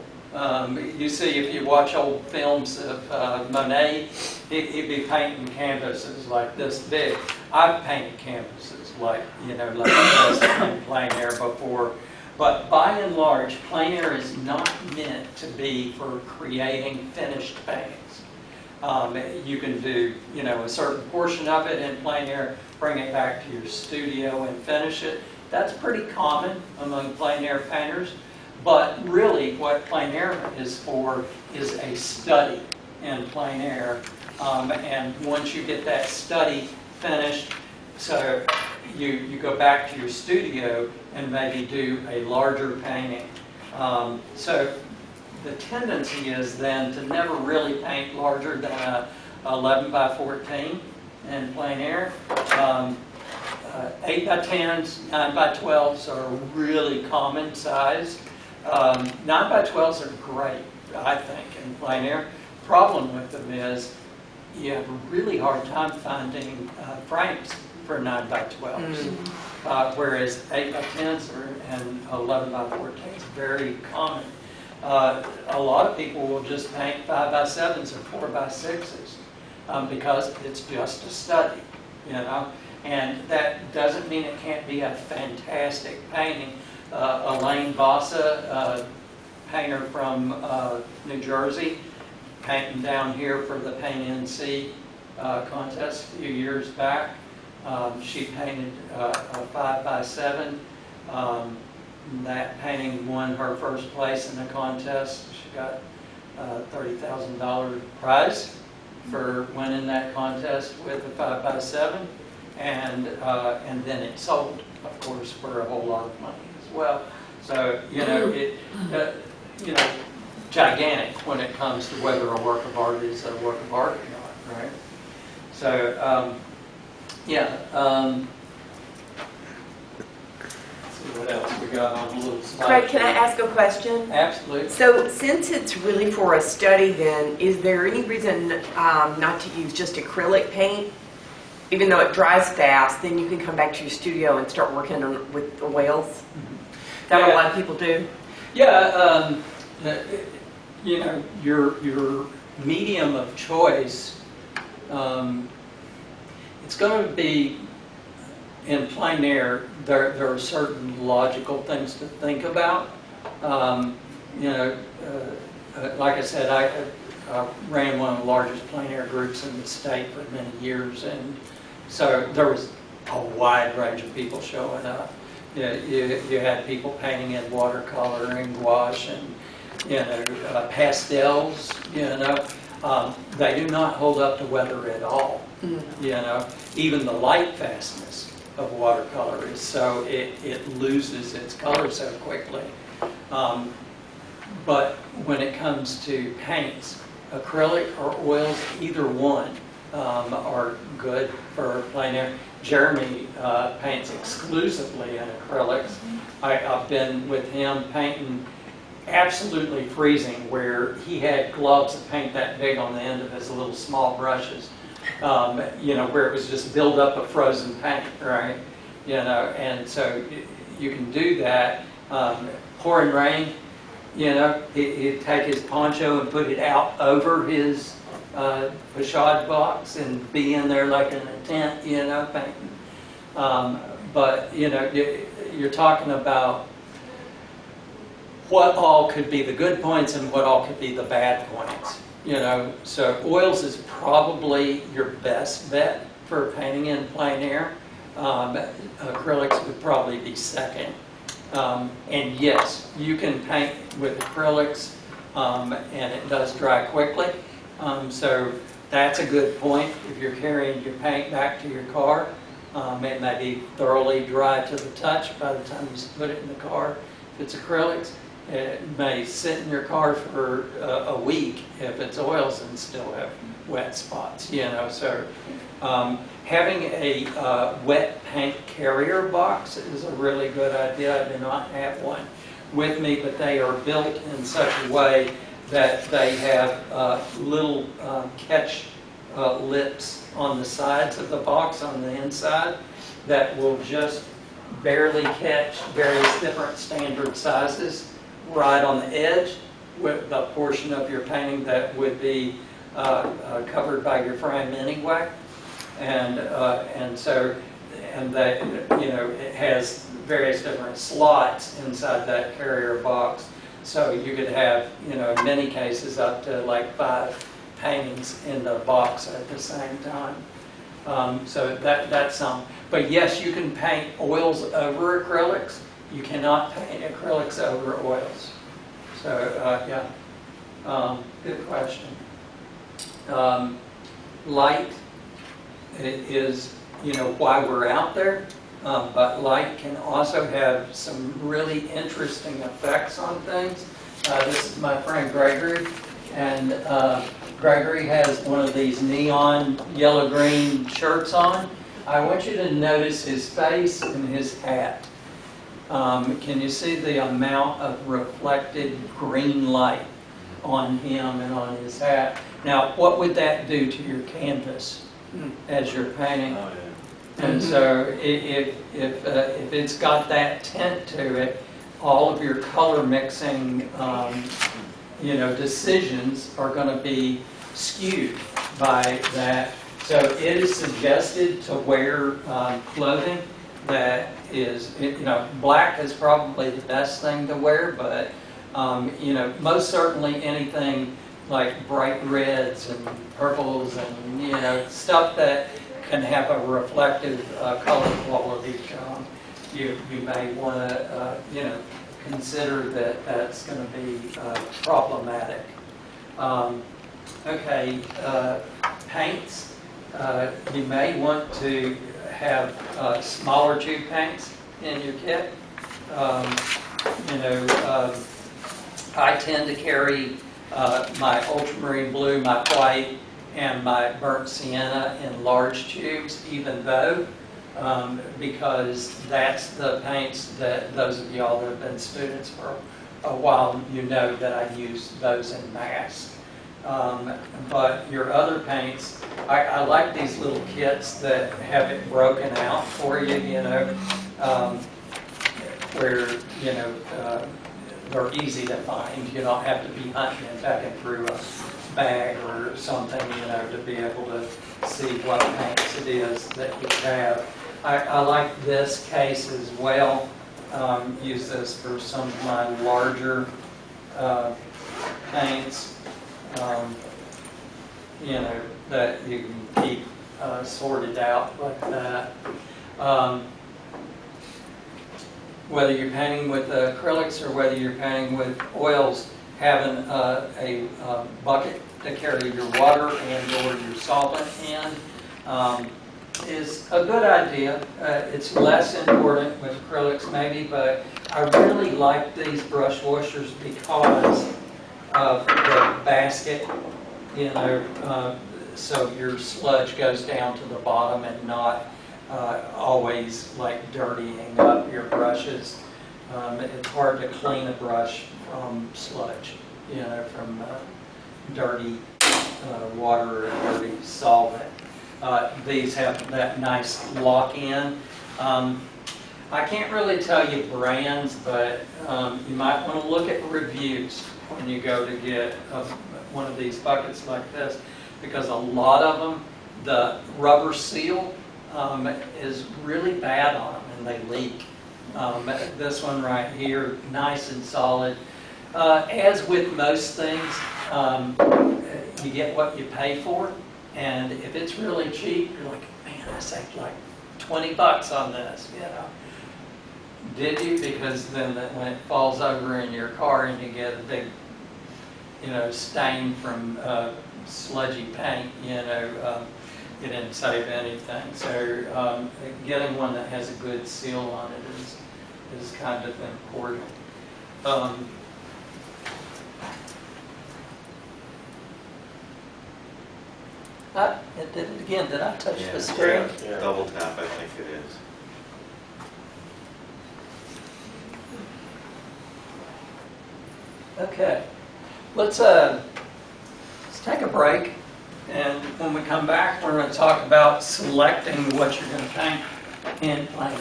You see, if you watch old films of Monet, he'd be painting canvases like this big. I've painted canvases like this in plein air before. But by and large, plein air is not meant to be for creating finished paintings. You can do, a certain portion of it in plein air, bring it back to your studio and finish it. That's pretty common among plein air painters. But really, what plein air is for is a study in plein air. And once you get that study finished, so you go back to your studio and maybe do a larger painting. So the tendency is then to never really paint larger than a 11 by 14 in plein air. 8 by 10s, 9 by 12s are really common size. 9 by 12s are great, I think, in plein air. Problem with them is you have a really hard time finding frames for 9 by 12s, whereas 8 by 10s and 11 by 14s are very common. A lot of people will just paint 5 by 7s or 4 by 6s because it's just a study, And that doesn't mean it can't be a fantastic painting. Elaine Bossa, painter from New Jersey, painting down here for the Paint NC contest a few years back. She painted a 5 by 7. That painting won her first place in the contest. She got a $30,000 prize for winning that contest with a 5 by 7. And then it sold, of course, for a whole lot of money as well. So gigantic when it comes to whether a work of art is a work of art or not, right? So let's see what else we got on the little slide. Craig, can I ask a question? Absolutely. So since it's really for a study then, is there any reason not to use just acrylic paint? Even though it dries fast, then you can come back to your studio and start working with the oils. Is that what a lot of people do? Yeah, your medium of choice, it's going to be in plein air. There are certain logical things to think about. Like I said, I ran one of the largest plein air groups in the state for many years, and so there was a wide range of people showing up. You had people painting in watercolor and gouache and, pastels, they do not hold up to weather at all. Even the light fastness of watercolor is so, it loses its color so quickly. But when it comes to paints, acrylic or oils, either one are good for plein air. Jeremy paints exclusively in acrylics. I've been with him painting absolutely freezing, where he had gloves of paint that big on the end of his little small brushes, where it was just buildup of frozen paint, right? And so you can do that. Pouring rain, he'd take his poncho and put it out over his facade box and be in there like in a tent, painting. But, you're talking about what all could be the good points and what all could be the bad points. So oils is probably your best bet for painting in plein air. Acrylics would probably be second. And yes, you can paint with acrylics, and it does dry quickly. So that's a good point. If you're carrying your paint back to your car, it may be thoroughly dry to the touch by the time you put it in the car. If it's acrylics, it may sit in your car for a week if it's oils and still have wet spots, So having a wet paint carrier box is a really good idea. I do not have one with me, but they are built in such a way that they have little catch lips on the sides of the box on the inside that will just barely catch various different standard sizes right on the edge with the portion of your painting that would be covered by your frame anyway. And that, it has various different slots inside that carrier box. So you could have, in many cases, up to like 5 paintings in the box at the same time. So that's some. But yes, you can paint oils over acrylics. You cannot paint acrylics over oils. So, good question. Light is, why we're out there. But light can also have some really interesting effects on things. This is my friend Gregory, and Gregory has one of these neon yellow-green shirts on. I want you to notice his face and his hat. Can you see the amount of reflected green light on him and on his hat? Now, what would that do to your canvas as you're painting? Oh, yeah. And so if it's got that tint to it, all of your color mixing, decisions are going to be skewed by that. So it is suggested to wear clothing that is, black is probably the best thing to wear, but, most certainly anything like bright reds and purples and, stuff that can have a reflective color quality. You may want to, consider that that's going to be problematic. Okay, paints. You may want to have smaller tube paints in your kit. I tend to carry my ultramarine blue, my white, and my burnt sienna in large tubes, even though, because that's the paints that those of y'all that have been students for a while, that I use those in mass. But your other paints, I like these little kits that have it broken out for you, where, they're easy to find. You don't have to be hunting and pecking through a bag or something, to be able to see what paints it is that you have. I like this case as well. Use this for some of my larger paints, that you can keep sorted out like that. whether you're painting with acrylics or whether you're painting with oils, having a bucket to carry your water and or your solvent in is a good idea. It's less important with acrylics maybe, but I really like these brush washers because of the basket, you know, so your sludge goes down to the bottom and not always like dirtying up your brushes. It's hard to clean a brush from sludge, you know, from dirty water or dirty solvent. These have that nice lock-in. I can't really tell you brands, but you might want to look at reviews when you go to get one of these buckets like this, because a lot of them, the rubber seal is really bad on them and they leak. This one right here, nice and solid. As with most things, you get what you pay for, and if it's really cheap, you're like, man, I saved like 20 bucks on this, you know. Did you? Because then when it falls over in your car and you get a big, you know, stain from sludgy paint, you know, you didn't save anything. So getting one that has a good seal on it is kind of important. It did it again. Did I touch the screen? Yeah, double tap, I think it is. Okay, let's take a break, and when we come back, we're going to talk about selecting what you're going to paint in Plein.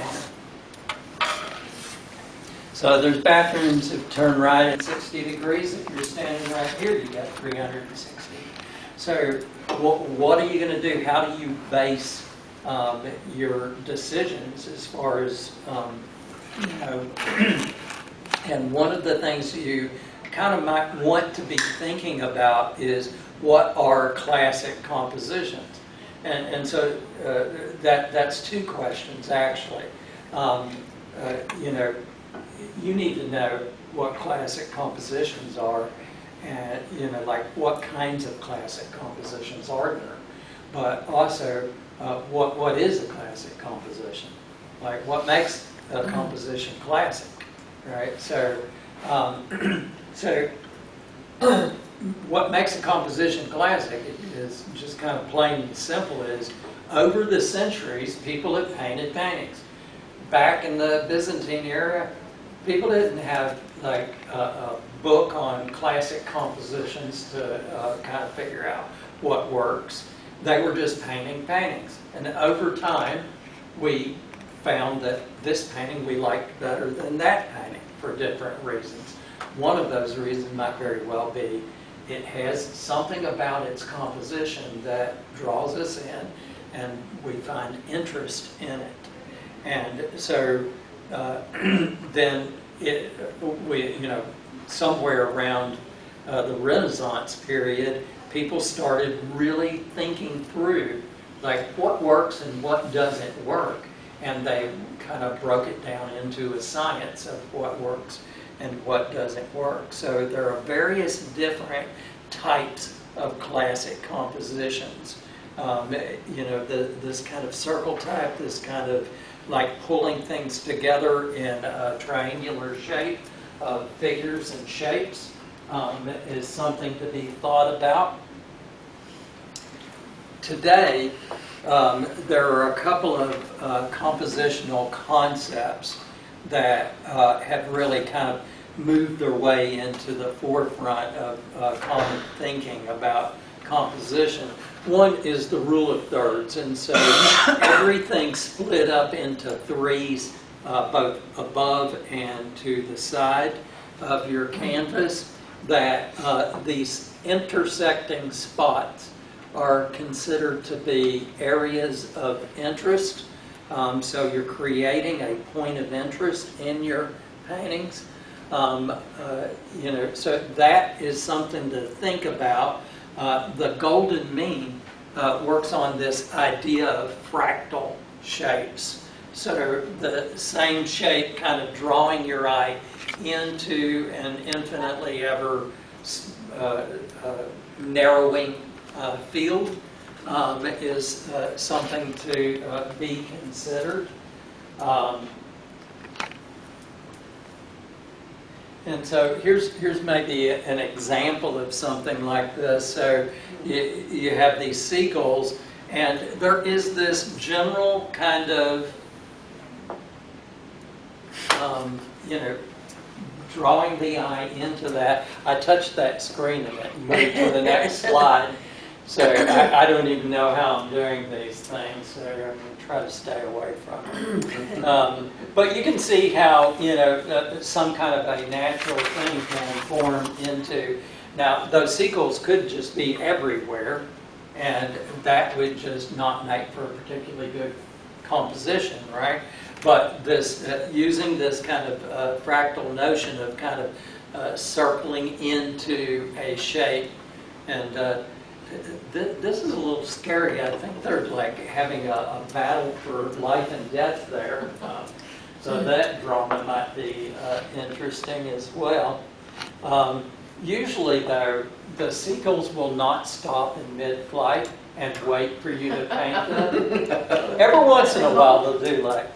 So there's bathrooms that turn right at 60 degrees. If you're standing right here, you got 360. So what are you going to do? How do you base your decisions as far as, you know, and one of the things you kind of might want to be thinking about is what are classic compositions, and so that's two questions actually. You know, you need to know what classic compositions are, and you know, like what kinds of classic compositions are there, but also what is a classic composition, like what makes a composition classic, right? So. So what makes a composition classic is just kind of plain and simple is over the centuries, people have painted paintings. Back in the Byzantine era, people didn't have like a book on classic compositions to kind of figure out what works. They were just painting paintings. And over time, we found that this painting we liked better than that painting for different reasons. One of those reasons might very well be it has something about its composition that draws us in and we find interest in it. And so then we, you know, somewhere around the Renaissance period, people started really thinking through like what works and what doesn't work. And they kind of broke it down into a science of what works and what doesn't work. So there are various different types of classic compositions. You know, this kind of circle type, this kind of like pulling things together in a triangular shape of figures and shapes is something to be thought about. Today, there are a couple of compositional concepts that have really kind of moved their way into the forefront of common thinking about composition. One is the rule of thirds, and so everything's split up into threes, both above and to the side of your canvas, that these intersecting spots are considered to be areas of interest. So you're creating a point of interest in your paintings. You know, so that is something to think about. The golden mean works on this idea of fractal shapes. So the same shape, kind of drawing your eye into an infinitely ever narrowing field is something to be considered. And so here's maybe an example of something like this. So you have these seagulls, and there is this general kind of, drawing the eye into that. I touched that screen and it moved to the next slide. So I don't even know how I'm doing these things, so I'm going to try to stay away from it. But you can see how, some kind of a natural thing can form into. Now, those seagulls could just be everywhere, and that would just not make for a particularly good composition, right? But this, using this kind of fractal notion of kind of circling into a shape, and this is a little scary. I think they're like having a battle for life and death there. So that drama might be interesting as well. Usually, though, the seagulls will not stop in mid-flight and wait for you to paint them. Every once in a while, they'll do like,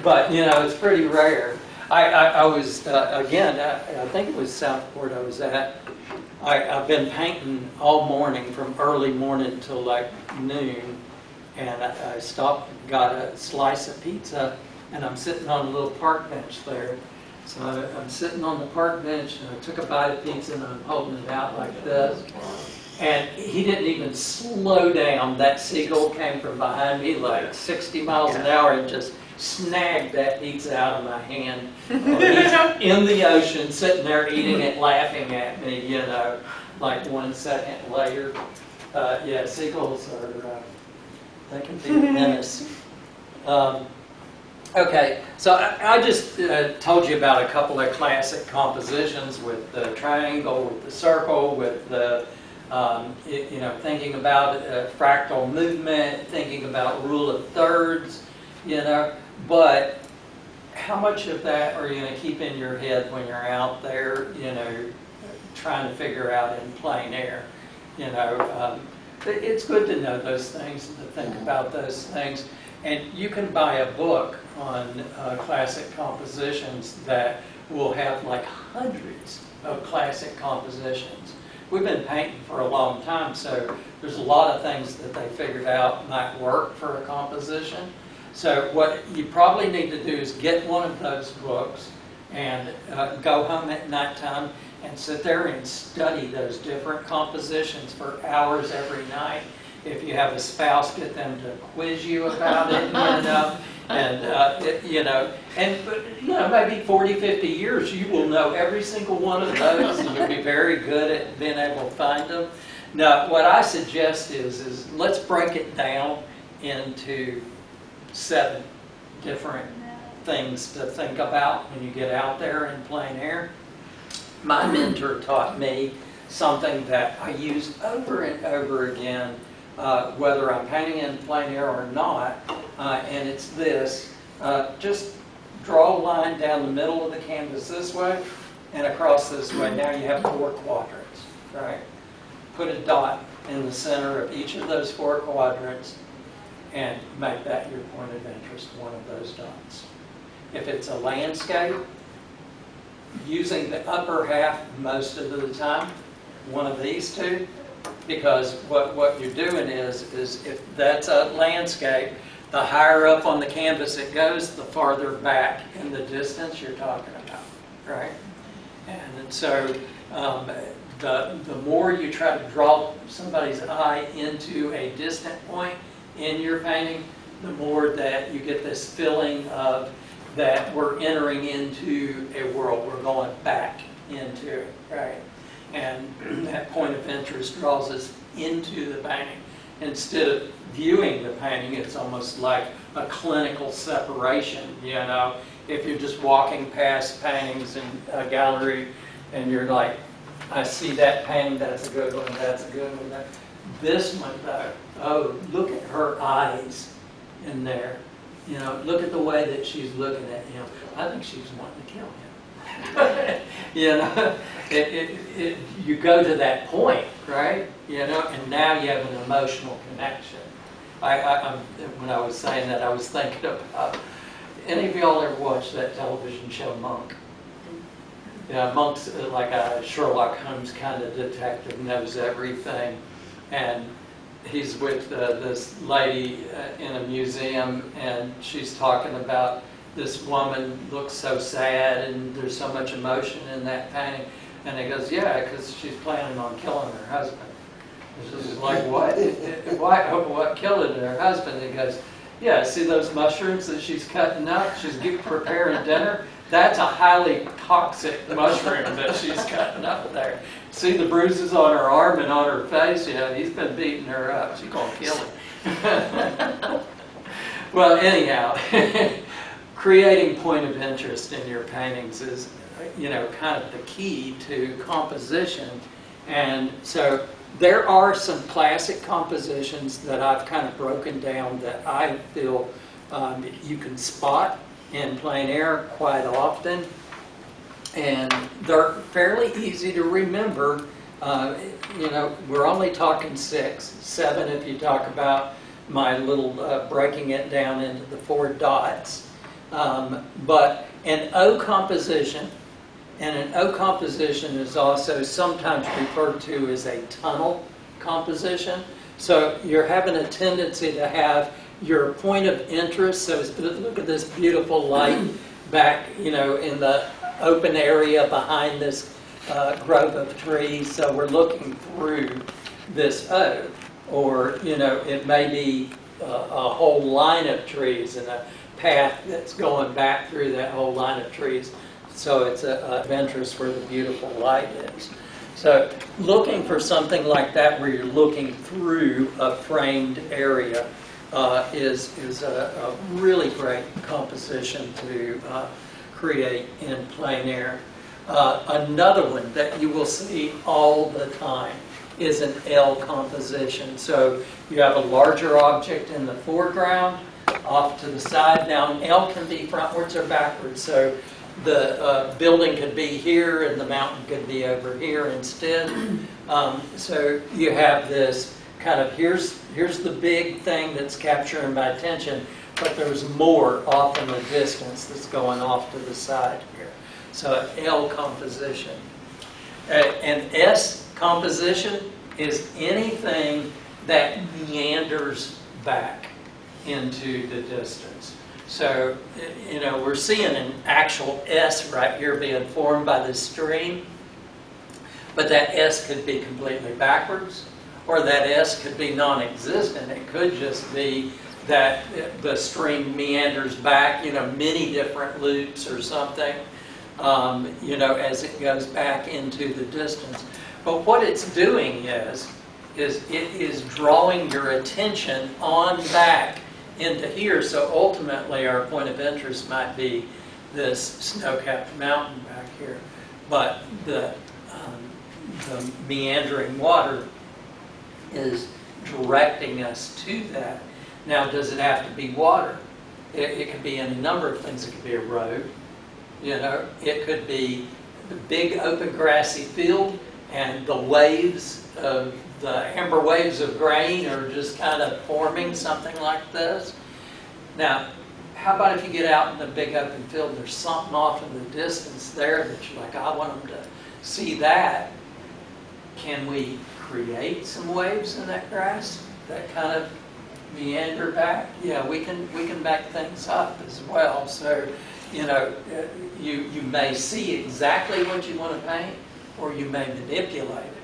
but it's pretty rare. I was again. I think it was Southport I was at. I've been painting all morning from early morning till like noon, and I stopped and got a slice of pizza, and I'm sitting on a little park bench there. So I'm sitting on the park bench, and I took a bite of pizza, and I'm holding it out like this. And he didn't even slow down. That seagull came from behind me like 60 miles an hour and just snagged that pizza out of my hand. And he's in the ocean, sitting there eating it, laughing at me, like 1 second later. Yeah, seagulls are, they can be a menace. Okay, so I just told you about a couple of classic compositions with the triangle, with the circle, with the thinking about fractal movement, thinking about rule of thirds, but how much of that are you going to keep in your head when you're out there, trying to figure out in plein air? It's good to know those things, to think about those things. And you can buy a book on classic compositions that will have like hundreds of classic compositions. We've been painting for a long time, so there's a lot of things that they figured out might work for a composition. So what you probably need to do is get one of those books and go home at nighttime and sit there and study those different compositions for hours every night. If you have a spouse, get them to quiz you about it, and maybe 40, 50 years, you will know every single one of those, and you'll be very good at being able to find them. Now, what I suggest is let's break it down into 7 different things to think about when you get out there in plein air. My mentor taught me something that I use over and over again, whether I'm painting in plein air or not, and it's this. Just draw a line down the middle of the canvas this way and across this way. Now you have 4 quadrants, right? Put a dot in the center of each of those 4 quadrants and make that your point of interest, one of those dots. If it's a landscape, using the upper half most of the time, one of these 2, because what you're doing is if that's a landscape, the higher up on the canvas it goes, the farther back in the distance you're talking about, right? And so the more you try to draw somebody's eye into a distant point in your painting, the more that you get this feeling of that we're entering into a world, we're going back into it, right? And that point of interest draws us into the painting. Instead of viewing the painting, it's almost like a clinical separation, If you're just walking past paintings in a gallery and you're like, I see that painting, that's a good one, that's a good one. This one, though, oh, look at her eyes. in there. You know, look at the way that she's looking at him. I think she's wanting to kill him. You know, you go to that point, right? You know, and now you have an emotional connection. When I was saying that, I was thinking about, any of y'all ever watched that television show Monk? Yeah, Monk's like a Sherlock Holmes kind of detective, knows everything. And he's with this lady in a museum, and she's talking about this woman looks so sad and there's so much emotion in that painting. And he goes, yeah, because she's planning on killing her husband. And she's like, what? What, killing her husband? And he goes, yeah, see those mushrooms that she's cutting up? She's preparing dinner? That's a highly toxic mushroom that she's cutting up there. See the bruises on her arm and on her face? Yeah, he's been beating her up. She's going to kill him. Well, anyhow, creating point of interest in your paintings is, you know, kind of the key to composition. And so there are some classic compositions that I've kind of broken down that I feel you can spot in plein air quite often. And they're fairly easy to remember. You know, we're only talking 6, 7 if you talk about my little breaking it down into the 4 dots. But an O composition, and an O composition is also sometimes referred to as a tunnel composition. So you're having a tendency to have your point of interest. So look at this beautiful light back, you know, in the open area behind this grove of trees. So we're looking through this O, or, you know, it may be a whole line of trees and a path that's going back through that whole line of trees. So it's of interest where the beautiful light is. So looking for something like that where you're looking through a framed area is a really great composition to create in plein air. Another one that you will see all the time is an L composition. So you have a larger object in the foreground, off to the side. Now an L can be frontwards or backwards. So the building could be here and the mountain could be over here instead. So you have this kind of, here's the big thing that's capturing my attention, but there's more off in the distance that's going off to the side here. So an L composition. An S composition is anything that meanders back into the distance. So, you know, we're seeing an actual S right here being formed by the stream, but that S could be completely backwards, or that S could be non-existent. It could just be that the stream meanders back, you know, many different loops or something, you know, as it goes back into the distance. But what it's doing is it is drawing your attention on back into here. So ultimately our point of interest might be this snow-capped mountain back here. But the meandering water is directing us to that. Now, does it have to be water? It could be any number of things. It could be a road. You know, it could be the big open grassy field and the waves of the amber waves of grain are just kind of forming something like this. Now, how about if you get out in the big open field and there's something off in the distance there that you're like, I want them to see that. Can we create some waves in that grass that kind of meander back? Yeah, we can back things up as well. So, you know, you may see exactly what you want to paint, or you may manipulate it.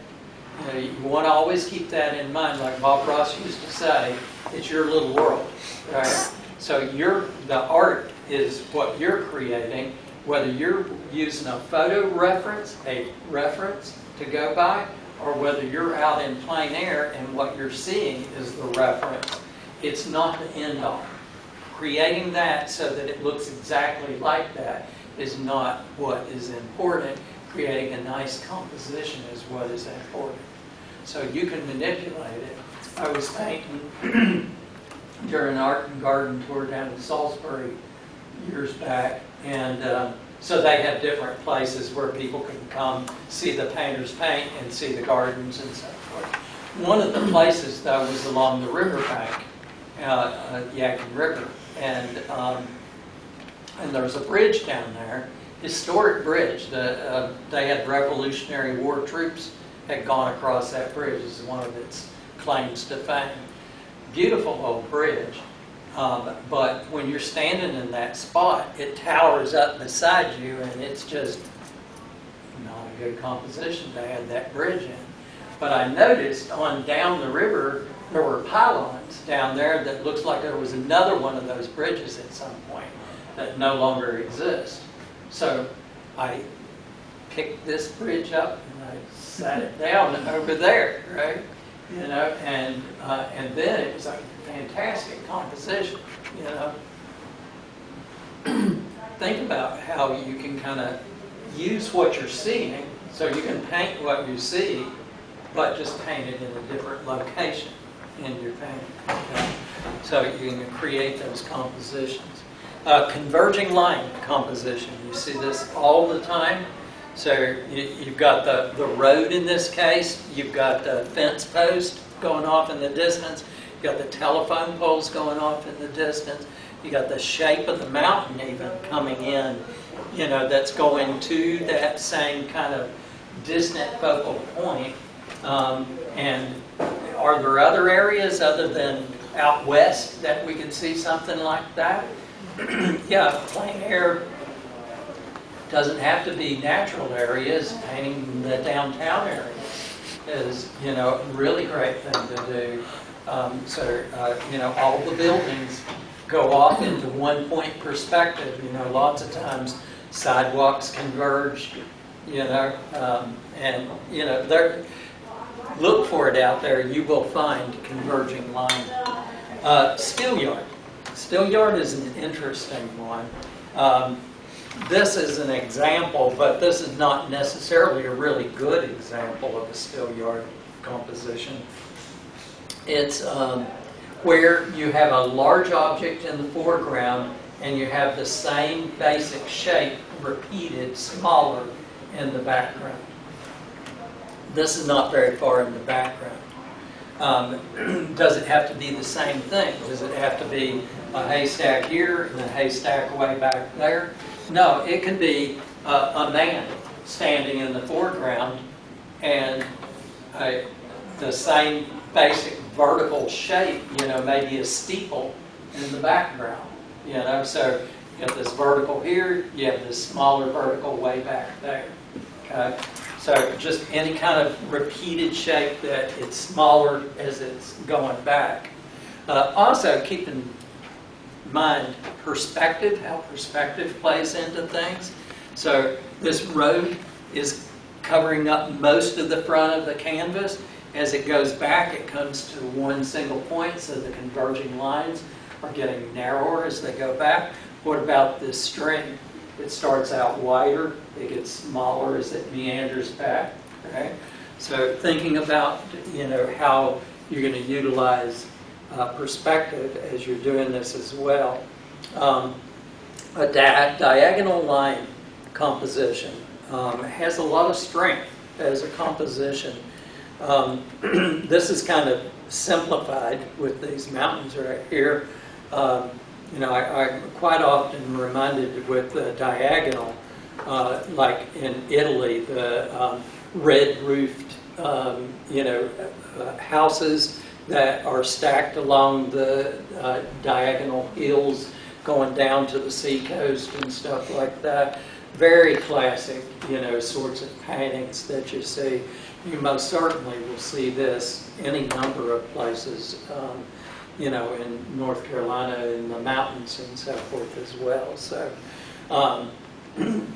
You know, you want to always keep that in mind. Like Bob Ross used to say, it's your little world, right? So the art is what you're creating, whether you're using a photo reference, a reference to go by, or whether you're out in plein air and what you're seeing is the reference. It's not the end all. Creating that so that it looks exactly like that is not what is important. Creating a nice composition is what is important. So you can manipulate it. I was painting during Art and Garden tour down in Salisbury years back, and so they have different places where people can come see the painters paint and see the gardens and so forth. One of the places, though, was along the riverbank, Yadkin River, and there was a bridge down there, historic bridge. They had Revolutionary War troops had gone across that bridge as one of its claims to fame. Beautiful old bridge, but when you're standing in that spot, it towers up beside you, and it's just not a good composition to add that bridge in. But I noticed on down the river, there were pylons down there that looks like there was another one of those bridges at some point that no longer exists. So I picked this bridge up and I sat it down over there, right? You know, and then it was like a fantastic composition, you know. Think about how you can kind of use what you're seeing, so you can paint what you see, but just paint it in a different location in your painting. Okay? So you can create those compositions. Converging line composition, you see this all the time. So you've got the road in this case, you've got the fence post going off in the distance, you've got the telephone poles going off in the distance, you got the shape of the mountain even coming in, you know, that's going to that same kind of distant focal point. And are there other areas other than out west that we can see something like that? Yeah, plein air doesn't have to be natural areas. Painting the downtown areas is, you know, a really great thing to do. You know, all the buildings go off into one point perspective. You know, lots of times sidewalks converge, you know, and, you know, look for it out there. You will find converging lines. Steel yard. Steel yard is an interesting one. This is an example, but this is not necessarily a really good example of a steel yard composition. It's where you have a large object in the foreground and you have the same basic shape repeated smaller in the background. This is not very far in the background. Does it have to be the same thing? Does it have to be a haystack here and a haystack way back there? No, it could be a man standing in the foreground and the same basic vertical shape, you know, maybe a steeple in the background, you know. So you have this vertical here, you have this smaller vertical way back there. Okay? So just any kind of repeated shape that it's smaller as it's going back. Also keep in mind perspective, how perspective plays into things. So this road is covering up most of the front of the canvas. As it goes back, it comes to one single point, so the converging lines are getting narrower as they go back. What about this string? It starts out wider, it gets smaller as it meanders back. Okay? So thinking about, you know, how you're going to utilize perspective as you're doing this as well. A diagonal line composition has a lot of strength as a composition. This is kind of simplified with these mountains right here. You know, I'm quite often reminded with the diagonal, like in Italy, the red-roofed, you know, houses that are stacked along the diagonal hills going down to the seacoast and stuff like that. Very classic, you know, sorts of paintings that you see. You most certainly will see this any number of places, you know, in North Carolina, in the mountains and so forth as well. So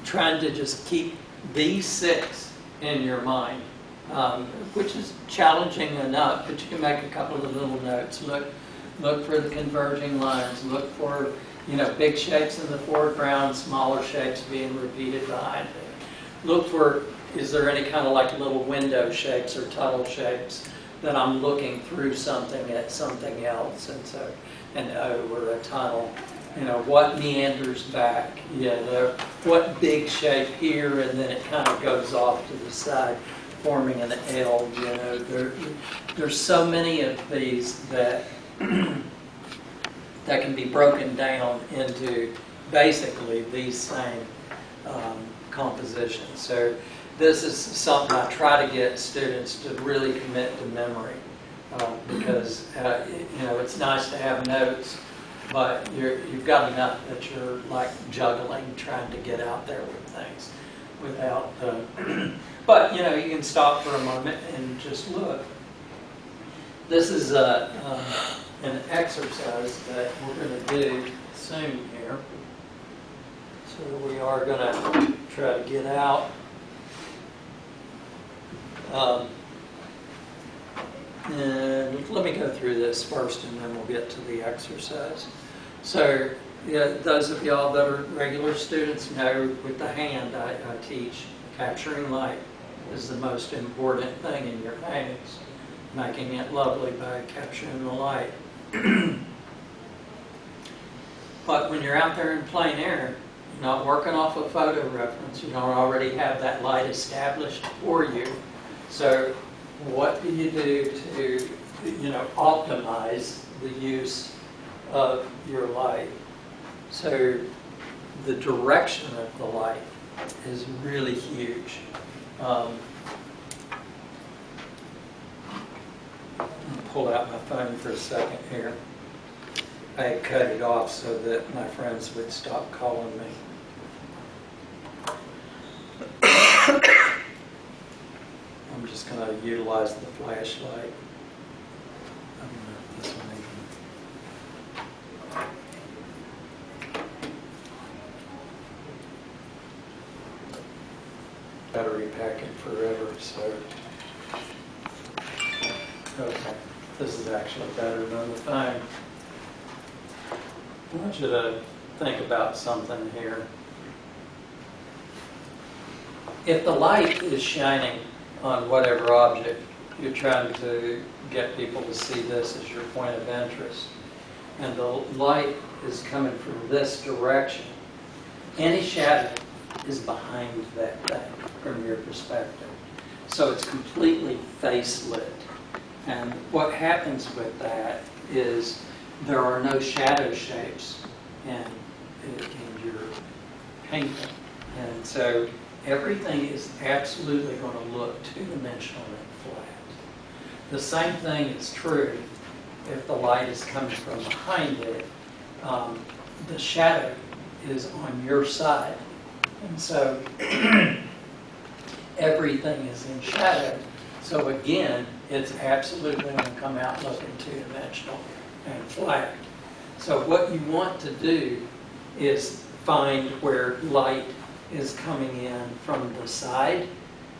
trying to just keep these six in your mind, which is challenging enough, but you can make a couple of little notes. Look for the converging lines. Look for, you know, big shapes in the foreground, smaller shapes being repeated behind it. Look for, is there any kind of like little window shapes or tunnel shapes that I'm looking through something at something else, and so an O or a tunnel. You know, what meanders back, what big shape here, and then it kind of goes off to the side, forming an L. You know, there's so many of these that that can be broken down into basically these same compositions. So this is something I try to get students to really commit to memory, because you know, it's nice to have notes, but you've got enough that you're like juggling, trying to get out there with things without, but you know, you can stop for a moment and just look. This is an exercise that we're going to do soon here. So we are going to try to get out. And let me go through this first, and then we'll get to the exercise. So, those of y'all that are regular students know with the hand I teach capturing light is the most important thing in your paintings, making it lovely by capturing the light. But when you're out there in plein air, you're not working off a photo reference. You don't already have that light established for you. So what do you do to, you know, optimize the use of your light? So the direction of the light is really huge. I'll pull out my phone for a second here. I cut it off so that my friends would stop calling me. I'm just going to utilize the flashlight. This one even. Battery packing forever, so. Okay, this is actually better than the phone. I want you to think about something here. If the light is shining on whatever object, you're trying to get people to see this as your point of interest, and the light is coming from this direction, any shadow is behind that thing from your perspective. So it's completely face lit. And what happens with that is there are no shadow shapes in your painting. And so everything is absolutely going to look two-dimensional and flat. The same thing is true if the light is coming from behind it. The shadow is on your side. And so everything is in shadow. So again, it's absolutely going to come out looking two-dimensional and flat. So what you want to do is find where light is coming in from the side,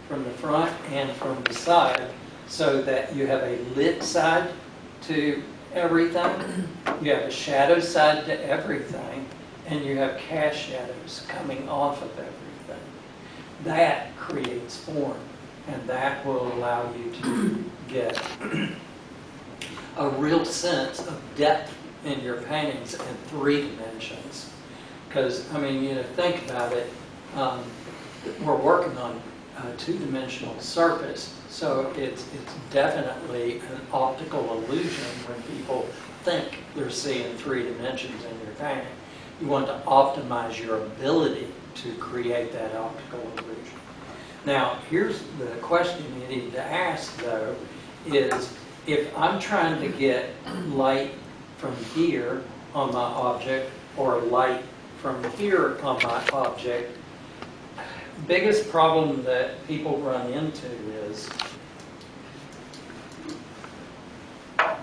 from the front, and from the side, so that you have a lit side to everything, you have a shadow side to everything, and you have cast shadows coming off of everything. That creates form, and that will allow you to get a real sense of depth in your paintings in 3 dimensions. Because, I mean, you know, think about it, we're working on a 2-dimensional surface, so it's definitely an optical illusion when people think they're seeing 3 dimensions in your painting. You want to optimize your ability to create that optical illusion. Now, here's the question you need to ask, though, is if I'm trying to get light from here on my object or light from here on my object, the biggest problem that people run into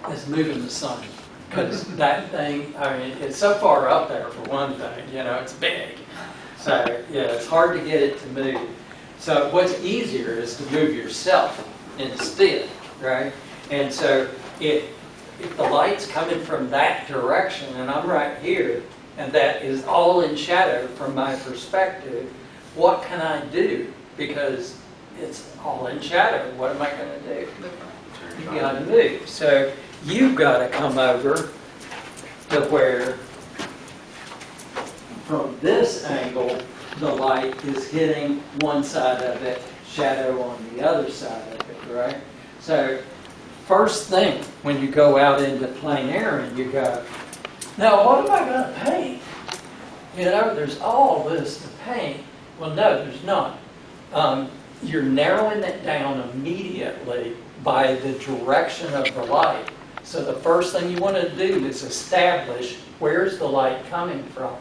is moving the sun. Because that thing, I mean, it's so far up there for one thing, you know, it's big. So, yeah, it's hard to get it to move. So what's easier is to move yourself instead, right? And so if the light's coming from that direction and I'm right here, and that is all in shadow from my perspective, what can I do? Because it's all in shadow. What am I going to do? You gotta move. So you've gotta come over to where from this angle, the light is hitting one side of it, shadow on the other side of it, right? So first thing, when you go out into plein air and you go, now what am I gonna paint? You know, there's all this to paint. Well, no, there's not. You're narrowing it down immediately by the direction of the light. So the first thing you want to do is establish where's the light coming from.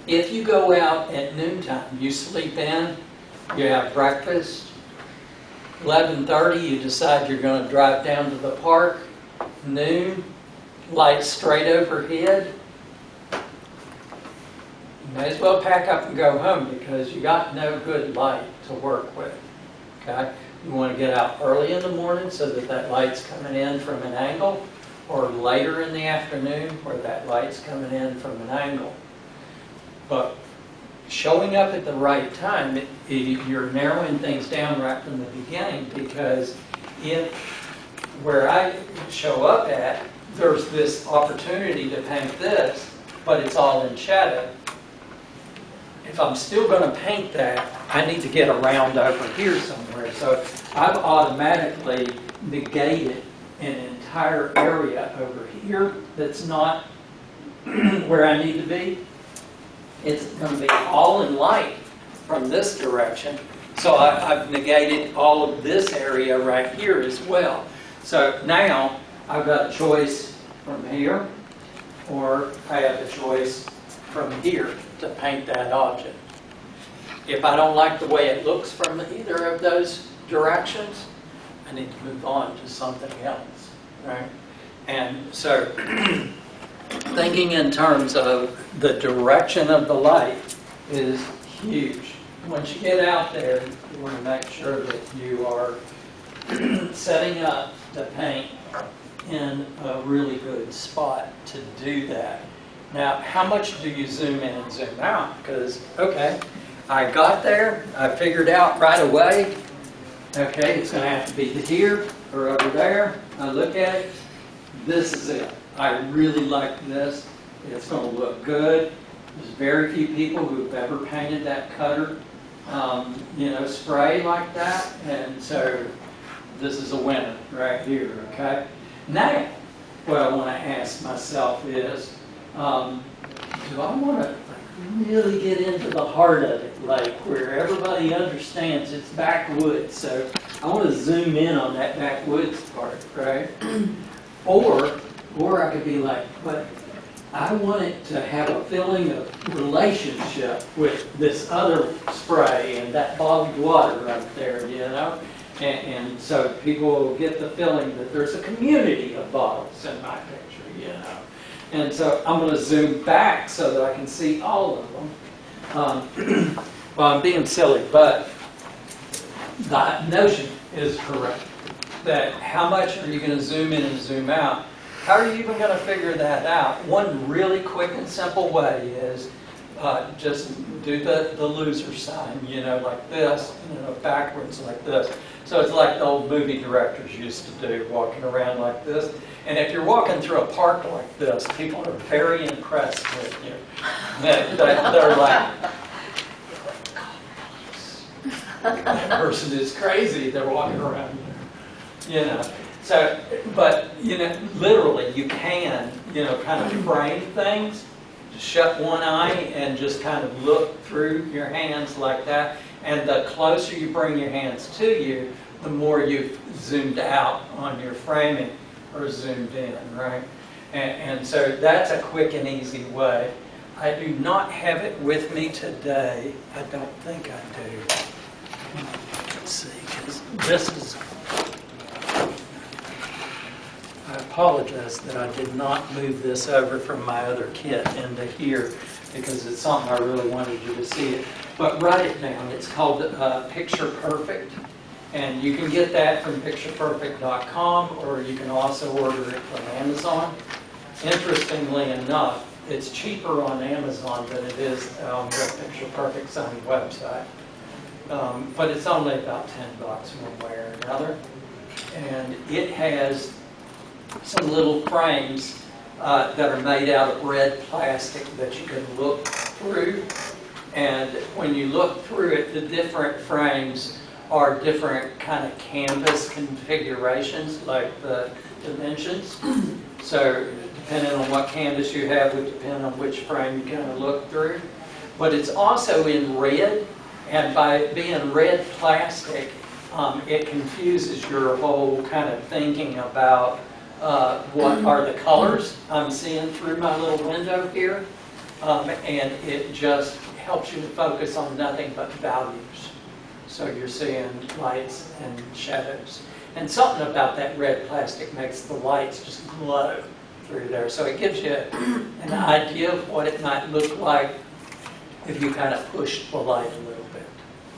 If you go out at noontime, you sleep in, you have breakfast, 11:30 you decide you're going to drive down to the park, noon, light straight overhead, you may as well pack up and go home because you got no good light to work with. Okay? You want to get out early in the morning so that that light's coming in from an angle, or later in the afternoon where that light's coming in from an angle. But showing up at the right time, you're narrowing things down right from the beginning, because if where I show up at, there's this opportunity to paint this, but it's all in shadow. If I'm still going to paint that, I need to get around over here somewhere. So I've automatically negated an entire area over here that's not where I need to be. It's going to be all in light from this direction. So I've negated all of this area right here as well. So now I've got a choice from here, or I have a choice from here to paint that object. If I don't like the way it looks from either of those directions, I need to move on to something else, right? And so thinking in terms of the direction of the light is huge. Once you get out there, you want to make sure that you are setting up the paint in a really good spot to do that. Now, how much do you zoom in and zoom out? Because, okay, I got there, I figured out right away, okay, it's going to have to be here or over there. I look at it, this is it. I really like this. It's going to look good. There's very few people who've ever painted that cutter, spray like that, and so this is a winner right here, okay? Now, what I want to ask myself is, do I want to really get into the heart of it, like where everybody understands it's backwoods? So I want to zoom in on that backwoods part, right? Or I could be like, but I want it to have a feeling of relationship with this other spray and that bottled water right there, you know? And so people will get the feeling that there's a community of bottles in my picture, you know? And so I'm going to zoom back so that I can see all of them. Well, I'm being silly, but the notion is correct. That how much are you going to zoom in and zoom out? How are you even going to figure that out? One really quick and simple way is just do the loser sign, like this, backwards like this. So it's like the old movie directors used to do, walking around like this. And if you're walking through a park like this, people are very impressed with you. They're like, that person is crazy, they're walking around there. So, but, literally you can, kind of frame things, shut one eye and just kind of look through your hands like that. And the closer you bring your hands to you, the more you've zoomed out on your framing or zoomed in, right? And so that's a quick and easy way. I do not have it with me today. I don't think I do. Let's see, because this is... I apologize that I did not move this over from my other kit into here because it's something I really wanted you to see it. But write it down. It's called Picture Perfect. And you can get that from pictureperfect.com, or you can also order it from Amazon. Interestingly enough, it's cheaper on Amazon than it is on the Picture Perfect's own website. But it's only about $10 one way or another. And it has some little frames that are made out of red plastic that you can look through. And when you look through it, the different frames are different kind of canvas configurations, like the dimensions. So depending on what canvas you have would depend on which frame you kind of look through. But it's also in red, and by being red plastic, it confuses your whole kind of thinking about what are the colors I'm seeing through my little window here. And it just helps you to focus on nothing but values. So you're seeing lights and shadows. And something about that red plastic makes the lights just glow through there. So it gives you an idea of what it might look like if you kind of pushed the light a little bit.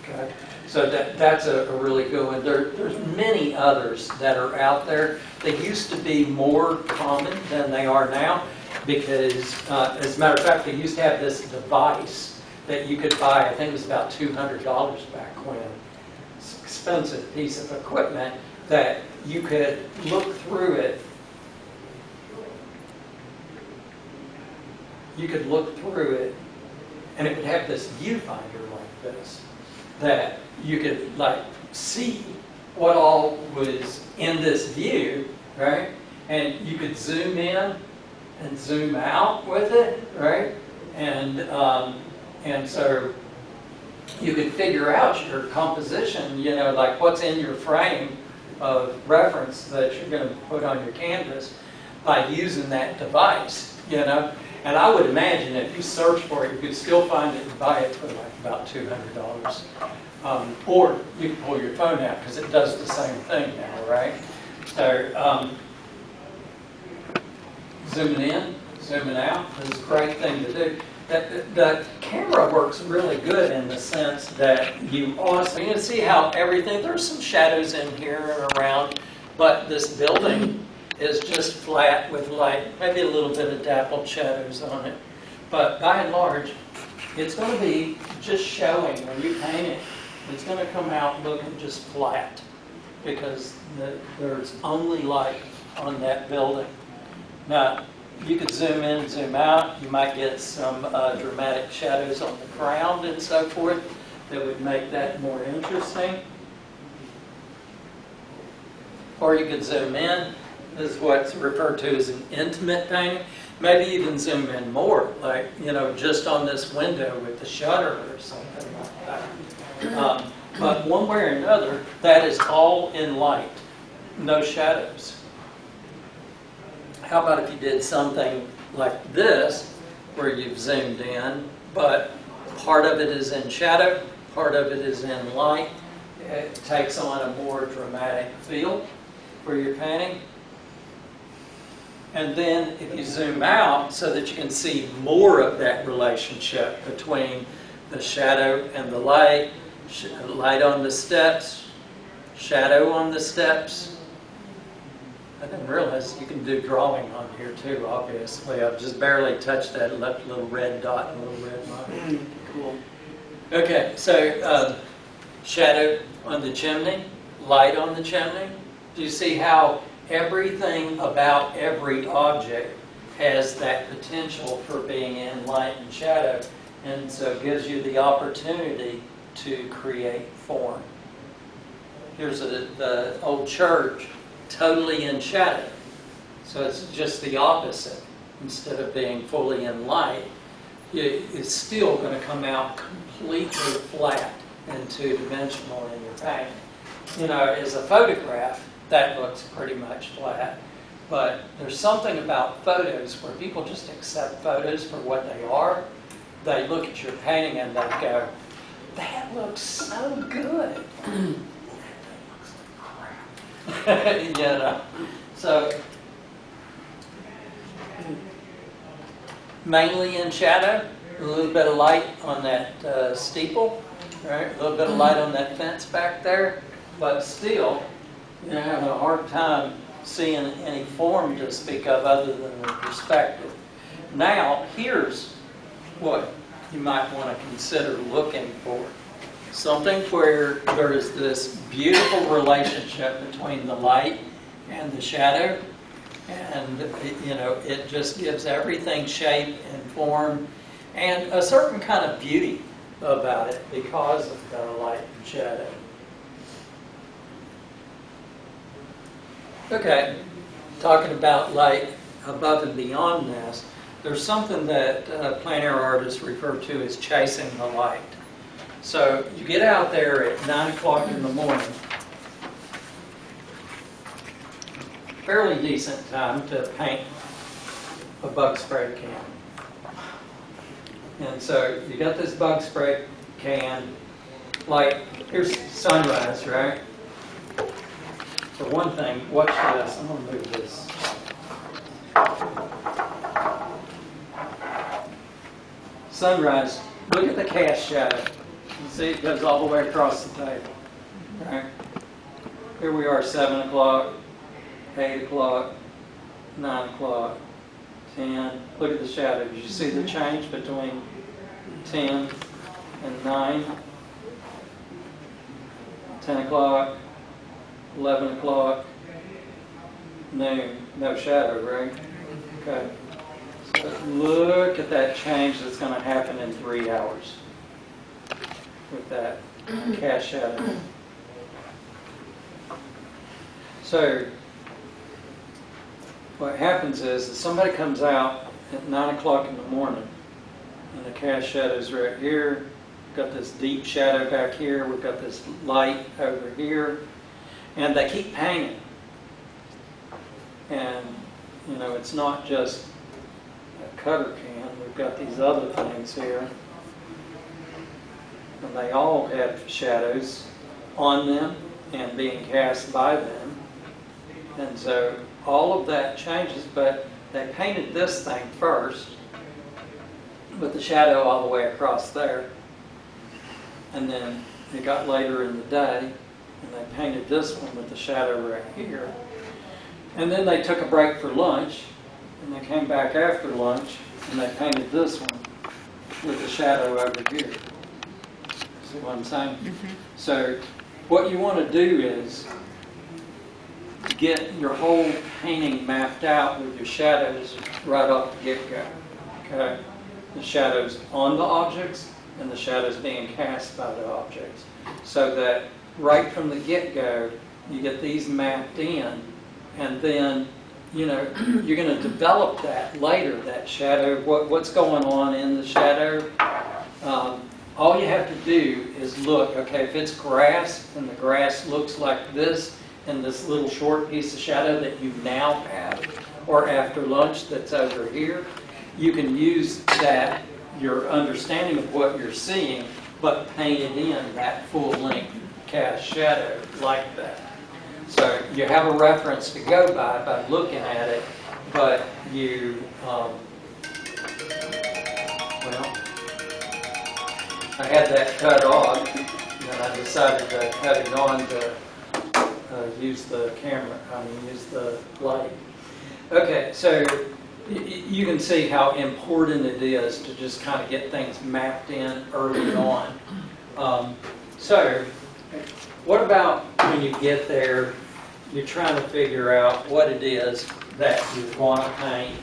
Okay? So that's a really good one. There's many others that are out there. They used to be more common than they are now because, as a matter of fact, they used to have this device that you could buy. I think it was about $200 back when. It's an expensive piece of equipment that you could look through it. You could look through it, and it would have this viewfinder like this that you could like see what all was in this view, right? And you could zoom in and zoom out with it, right? And so you could figure out your composition, you know, like what's in your frame of reference that you're going to put on your canvas by using that device, you know. And I would imagine if you search for it, you could still find it and buy it for like about $200. Or you can pull your phone out because it does the same thing now, right? So zooming in, zooming out is a great thing to do. The camera works really good in the sense that you can see how everything, there's some shadows in here and around, but this building is just flat with light, maybe a little bit of dappled shadows on it. But by and large, it's going to be just showing when you paint it, it's going to come out looking just flat because there's only light on that building. Now, you could zoom in, zoom out. You might get some dramatic shadows on the ground and so forth that would make that more interesting. Or you could zoom in. This is what's referred to as an intimate painting. Maybe you can zoom in more, like, you know, just on this window with the shutter or something like that. But one way or another, that is all in light, no shadows. How about if you did something like this, where you've zoomed in, but part of it is in shadow, part of it is in light. It takes on a more dramatic feel for your painting. And then if you zoom out so that you can see more of that relationship between the shadow and the light, light on the steps, shadow on the steps. I didn't realize you can do drawing on here too, obviously. I've just barely touched that, left a little red dot and a little red line. Cool. Okay, so shadow on the chimney, light on the chimney. Do you see how everything about every object has that potential for being in light and shadow, and so it gives you the opportunity to create form. Here's the old church, totally in shadow. So it's just the opposite. Instead of being fully in light, it's still going to come out completely flat and two-dimensional in your painting. You know, as a photograph, that looks pretty much flat. But there's something about photos where people just accept photos for what they are. They look at your painting and they go, that looks so good. You know, so mainly in shadow, a little bit of light on that steeple, right? A little bit of light on that fence back there, but still, you're having a hard time seeing any form to speak of other than the perspective. Now, here's what you might want to consider looking for. Something where there is this beautiful relationship between the light and the shadow, and it just gives everything shape and form and a certain kind of beauty about it because of the light and shadow. Okay, talking about light above and beyond this, there's something that plein air artists refer to as chasing the light. So you get out there at 9 o'clock in the morning, fairly decent time to paint a bug spray can. And so you got this bug spray can, like here's sunrise, right? For one thing, watch this. I'm going to move this. Sunrise, look at the cast shadow. You see it goes all the way across the table. Right? Here we are, 7 o'clock, 8 o'clock, 9 o'clock, 10. Look at the shadow. Did you see the change between 10 and 9? 10 o'clock, 11 o'clock, noon. No shadow, right? Okay. So look at that change that's going to happen in 3 hours with that cast shadow. So what happens is that somebody comes out at 9 o'clock in the morning and the cast shadow's right here. We've got this deep shadow back here. We've got this light over here. And they keep painting. And, it's not just a cutter can. We've got these other things here. And they all have shadows on them and being cast by them. And so all of that changes, but they painted this thing first with the shadow all the way across there. And then it got later in the day and they painted this one with the shadow right here. And then they took a break for lunch and they came back after lunch and they painted this one with the shadow over here. See what I'm saying? Mm-hmm. So what you want to do is get your whole painting mapped out with your shadows right off the get-go. Okay? The shadows on the objects and the shadows being cast by the objects. So that right from the get-go, you get these mapped in, and then, you're going to develop that later, that shadow, what's going on in the shadow. All you have to do is look, okay, if it's grass, and the grass looks like this, and this little short piece of shadow that you now have, or after lunch that's over here, you can use that, your understanding of what you're seeing, but paint it in that full-length cast shadow like that. So you have a reference to go by looking at it, but you, I had that cut off, and I decided to cut it on to use the camera, use the light. Okay, so you can see how important it is to just kind of get things mapped in early on. So what about when you get there, you're trying to figure out what it is that you want to paint.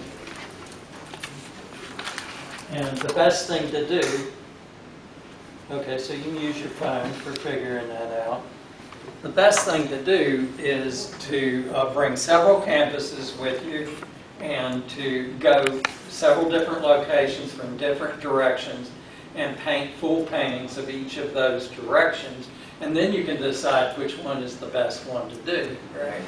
And the best thing to do, okay, so you can use your phone for figuring that out. The best thing to do is to bring several canvases with you and to go several different locations from different directions and paint full paintings of each of those directions. And then you can decide which one is the best one to do, right?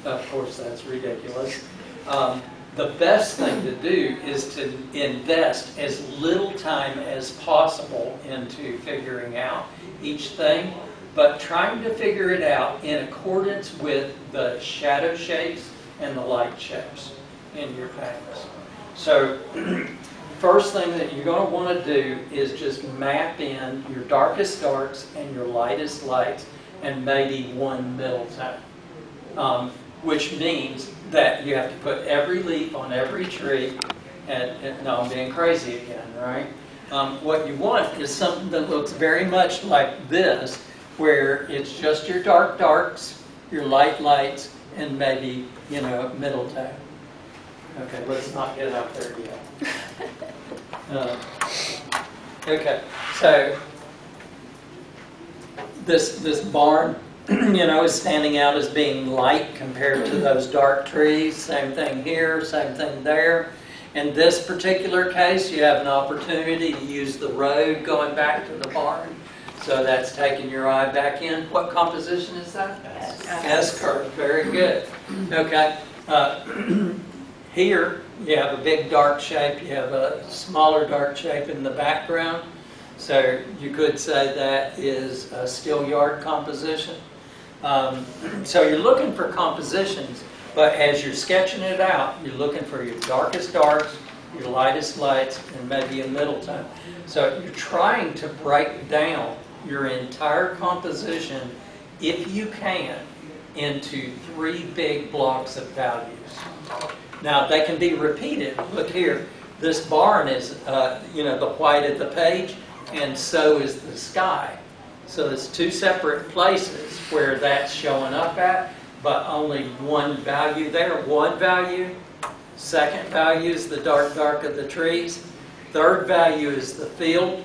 Of course, that's ridiculous. The best thing to do is to invest as little time as possible into figuring out each thing, but trying to figure it out in accordance with the shadow shapes and the light shapes in your paintings. So first thing that you're going to want to do is just map in your darkest darks and your lightest lights and maybe one middle tone, which means that you have to put every leaf on every tree, and no, I'm being crazy again, right? What you want is something that looks very much like this, where it's just your dark darks, your light lights, and maybe, you know, middle tone. Okay, let's not get up there yet. Okay, so this barn, you know, is standing out as being light compared to those dark trees. Same thing here, same thing there. In this particular case, you have an opportunity to use the road going back to the barn. So that's taking your eye back in. What composition is that? S-curve. Very good. Okay. Here, you have a big dark shape. You have a smaller dark shape in the background. So you could say that is a still yard composition. So you're looking for compositions, but as you're sketching it out, you're looking for your darkest darks, your lightest lights, and maybe a middle tone. So you're trying to break down your entire composition, if you can, into 3 big blocks of values. Now, they can be repeated. Look here. This barn is, you know, the white of the page, and so is the sky. So there's 2 separate places where that's showing up at, but only one value there. One value. Second value is the dark dark of the trees. Third value is the field.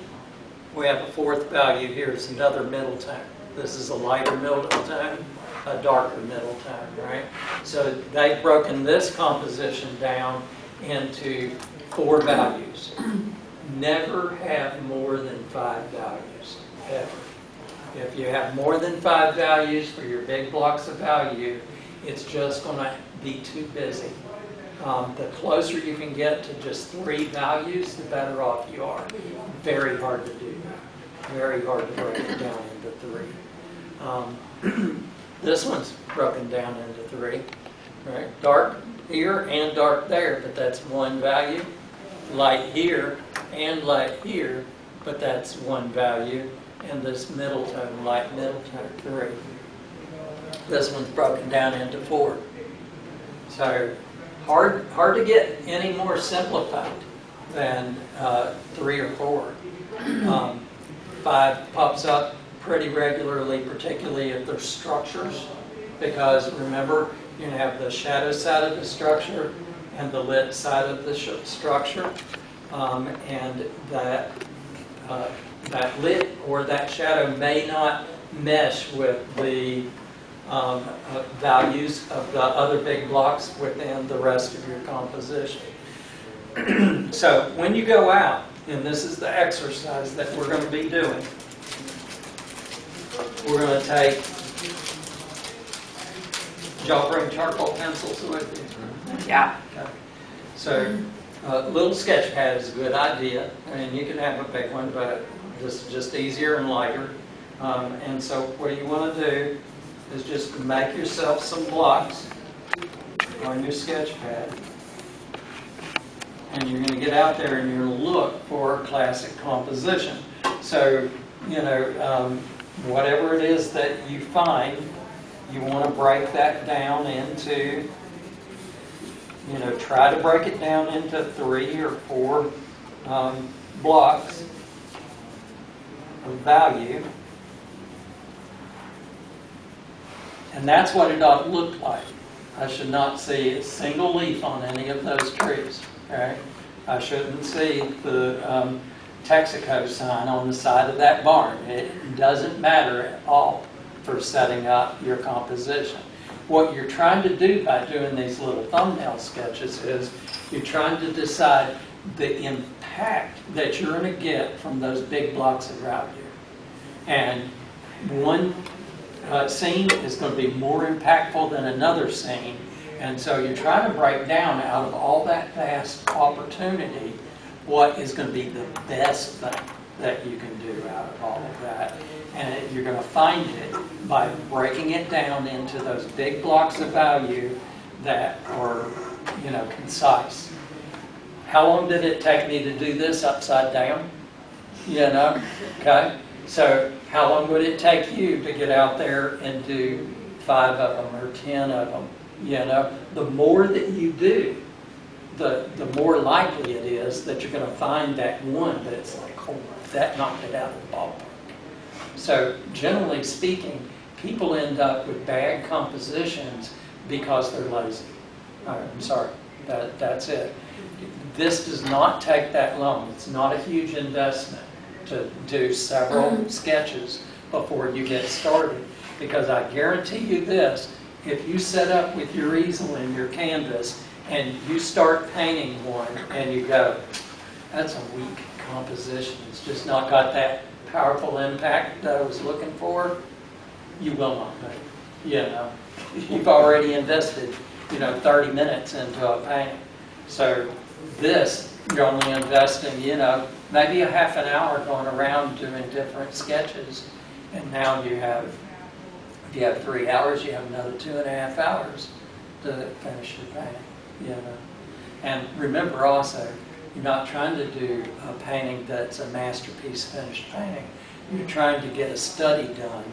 We have a 4th value here is another middle tone. This is a lighter middle tone, a darker middle tone, right? So they've broken this composition down into 4 values. Never have more than 5 values, ever. If you have more than 5 values for your big blocks of value, it's just going to be too busy. The closer you can get to just 3 values, the better off you are. Very hard to do that. Very hard to break it down into 3. This one's broken down into 3, right? Dark here and dark there, but that's 1 value. Light here and light here, but that's 1 value. And this middle tone, light middle tone, 3. This one's broken down into 4. So hard to get any more simplified than 3 or 4. 5 pops up pretty regularly, particularly if there's structures, because remember, you have the shadow side of the structure and the lit side of the structure, and that lit or that shadow may not mesh with the values of the other big blocks within the rest of your composition. So when you go out, and this is the exercise that we're going to be doing, we're going to take, did y'all bring charcoal pencils with you? Yeah. Okay. So a little sketch pad is a good idea. I mean, you can have a big one, but this is just easier and lighter. And so what you want to do is just make yourself some blocks on your sketch pad. And you're going to get out there and you're going to look for a classic composition. So, you know, whatever it is that you find, you want to break that down into, you know, try to break it down into 3 or 4 blocks of value. And that's what it ought to look like. I should not see a single leaf on any of those trees. Okay? I shouldn't see the Texaco sign on the side of that barn. It doesn't matter at all for setting up your composition. What you're trying to do by doing these little thumbnail sketches is you're trying to decide the impact that you're going to get from those big blocks of value. And one scene is going to be more impactful than another scene. And so you're trying to break down out of all that vast opportunity what is going to be the best thing that you can do out of all of that. And you're going to find it by breaking it down into those big blocks of value that are, you know, concise. How long did it take me to do this upside down? You know, okay? So how long would it take you to get out there and do 5 of them or 10 of them? You know, the more that you do, the more likely it is that you're going to find that one that's like, oh, that knocked it out of the ballpark. So generally speaking, people end up with bad compositions because they're lazy. I'm sorry, that's it. This does not take that long. It's not a huge investment to do several sketches before you get started. Because I guarantee you this, if you set up with your easel and your canvas and you start painting one and you go, that's a weak composition, it's just not got that powerful impact that I was looking for, you will not make it. You know, you've already invested, 30 minutes into a painting. So this, you're only investing, maybe a half an hour going around doing different sketches, and now you have, if you have 3 hours, you have another 2.5 hours to finish your painting, And remember also, you're not trying to do a painting that's a masterpiece finished painting. You're trying to get a study done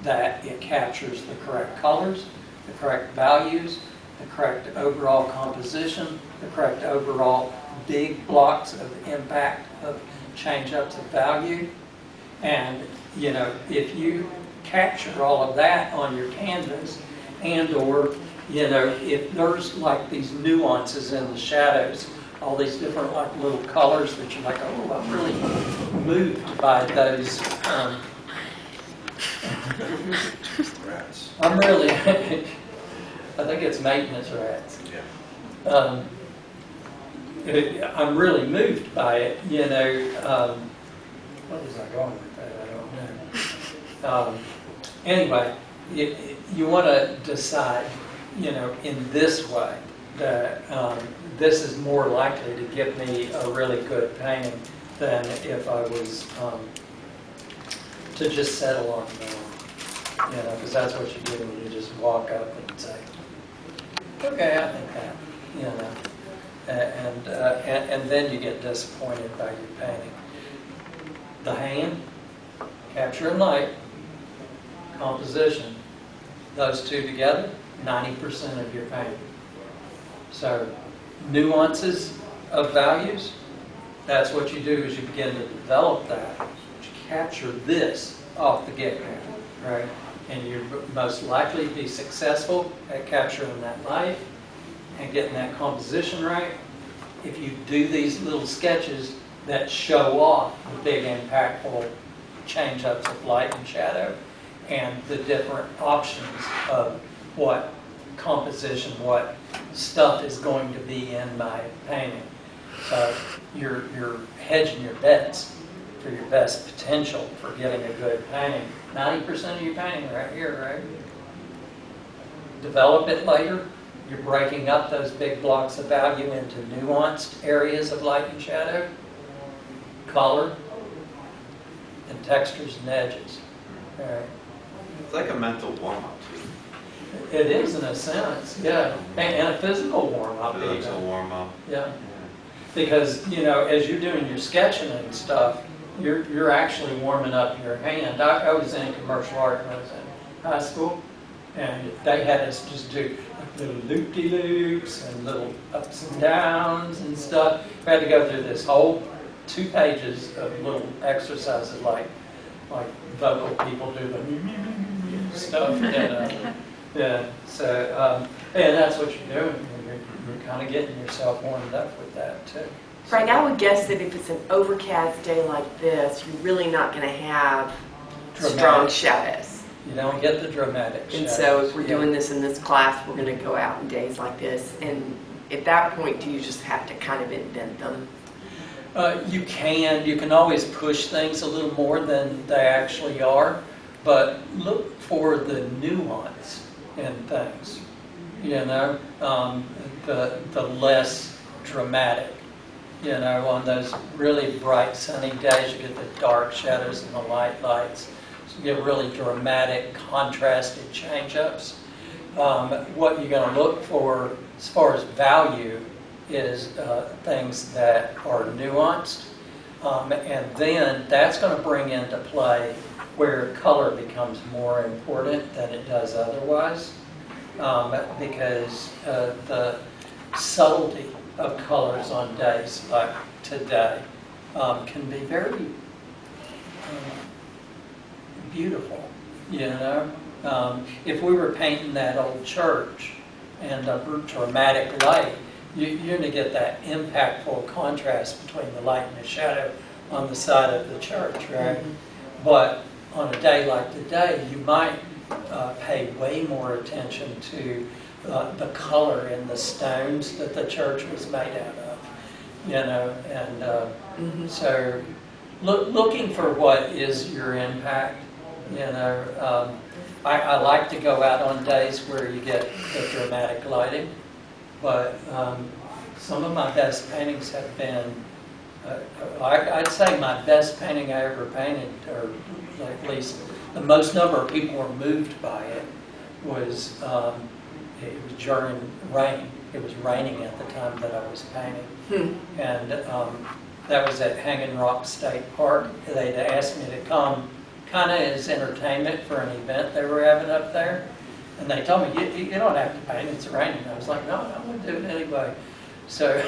that it captures the correct colors, the correct values, the correct overall composition, the correct overall big blocks of impact of change-ups of value. And, if you capture all of that on your canvas, and or, if there's like these nuances in the shadows, all these different like little colors that you're like, oh, I'm really moved by those. Rats. I'm really, I think it's maintenance rats. Yeah. I'm really moved by it, what was I going with that? I don't know. Anyway, you want to decide, in this way, that this is more likely to give me a really good painting than if I was to just settle on one. Because that's what you do when you just walk up and say, okay, I think that, and then you get disappointed by your painting. The hand, capture and light, composition, those two together, 90% of your painting. So nuances of values, that's what you do as you begin to develop that. You capture this off the get-go, right? And you're most likely to be successful at capturing that light and getting that composition right if you do these little sketches that show off the big impactful change-ups of light and shadow and the different options of what composition, what stuff is going to be in my painting. So you're hedging your bets for your best potential for getting a good painting. 90% of your painting right here, right? Develop it later. You're breaking up those big blocks of value into nuanced areas of light and shadow, color, and textures and edges. All right. It's like a mental warm-up, too. It is in a sense, yeah. And a physical warm-up. Physical warm-up. Yeah. Because, as you're doing your sketching and stuff, you're actually warming up your hand. I was in commercial art when I was in high school, and they had us just do little loop-de-loops and little ups and downs and stuff. We had to go through this whole 2 pages of little exercises like vocal people do the stuff. And, yeah, so, and that's what you're doing. You're kind of getting yourself warmed up with that, too. Frank, I would guess that if it's an overcast day like this, you're really not going to have strong shadows. You don't get the dramatic And shadows. so if we're doing this in this class, we're going to go out in days like this. And at that point, do you just have to kind of invent them? You can always push things a little more than they actually are, but look for the nuance in things, the less dramatic, on those really bright sunny days you get the dark shadows and the lights, so you get really dramatic contrasted change-ups. What you're going to look for as far as value is things that are nuanced, and then that's going to bring into play where color becomes more important than it does otherwise, because the subtlety of colors on days like today can be very beautiful, you know. If we were painting that old church and a dramatic light, you're going to get that impactful contrast between the light and the shadow on the side of the church, right? Mm-hmm. But on a day like today, you might pay way more attention to the color in the stones that the church was made out of, you know, and so looking for what is your impact, you know. I like to go out on days where you get the dramatic lighting, but some of my best paintings have been, I'd say my best painting I ever painted, or at least the most number of people were moved by it, was during rain. It was raining at the time that I was painting. And that was at Hanging Rock State Park. They'd asked me to come kind of as entertainment for an event they were having up there. And they told me, you don't have to paint, it's raining. I was like, no, I'm going to do it anyway. So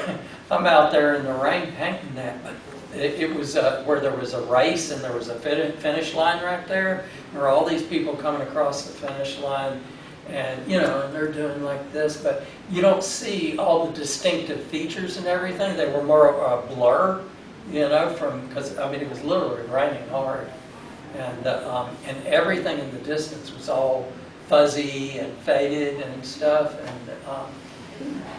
I'm out there in the rain painting that. But it was where there was a race and there was a finish line right there. There were all these people coming across the finish line. And, you know, and they're doing like this, but you don't see all the distinctive features and everything. They were more of a blur, you know, because, I mean, it was literally raining hard. And everything in the distance was all fuzzy and faded and stuff, and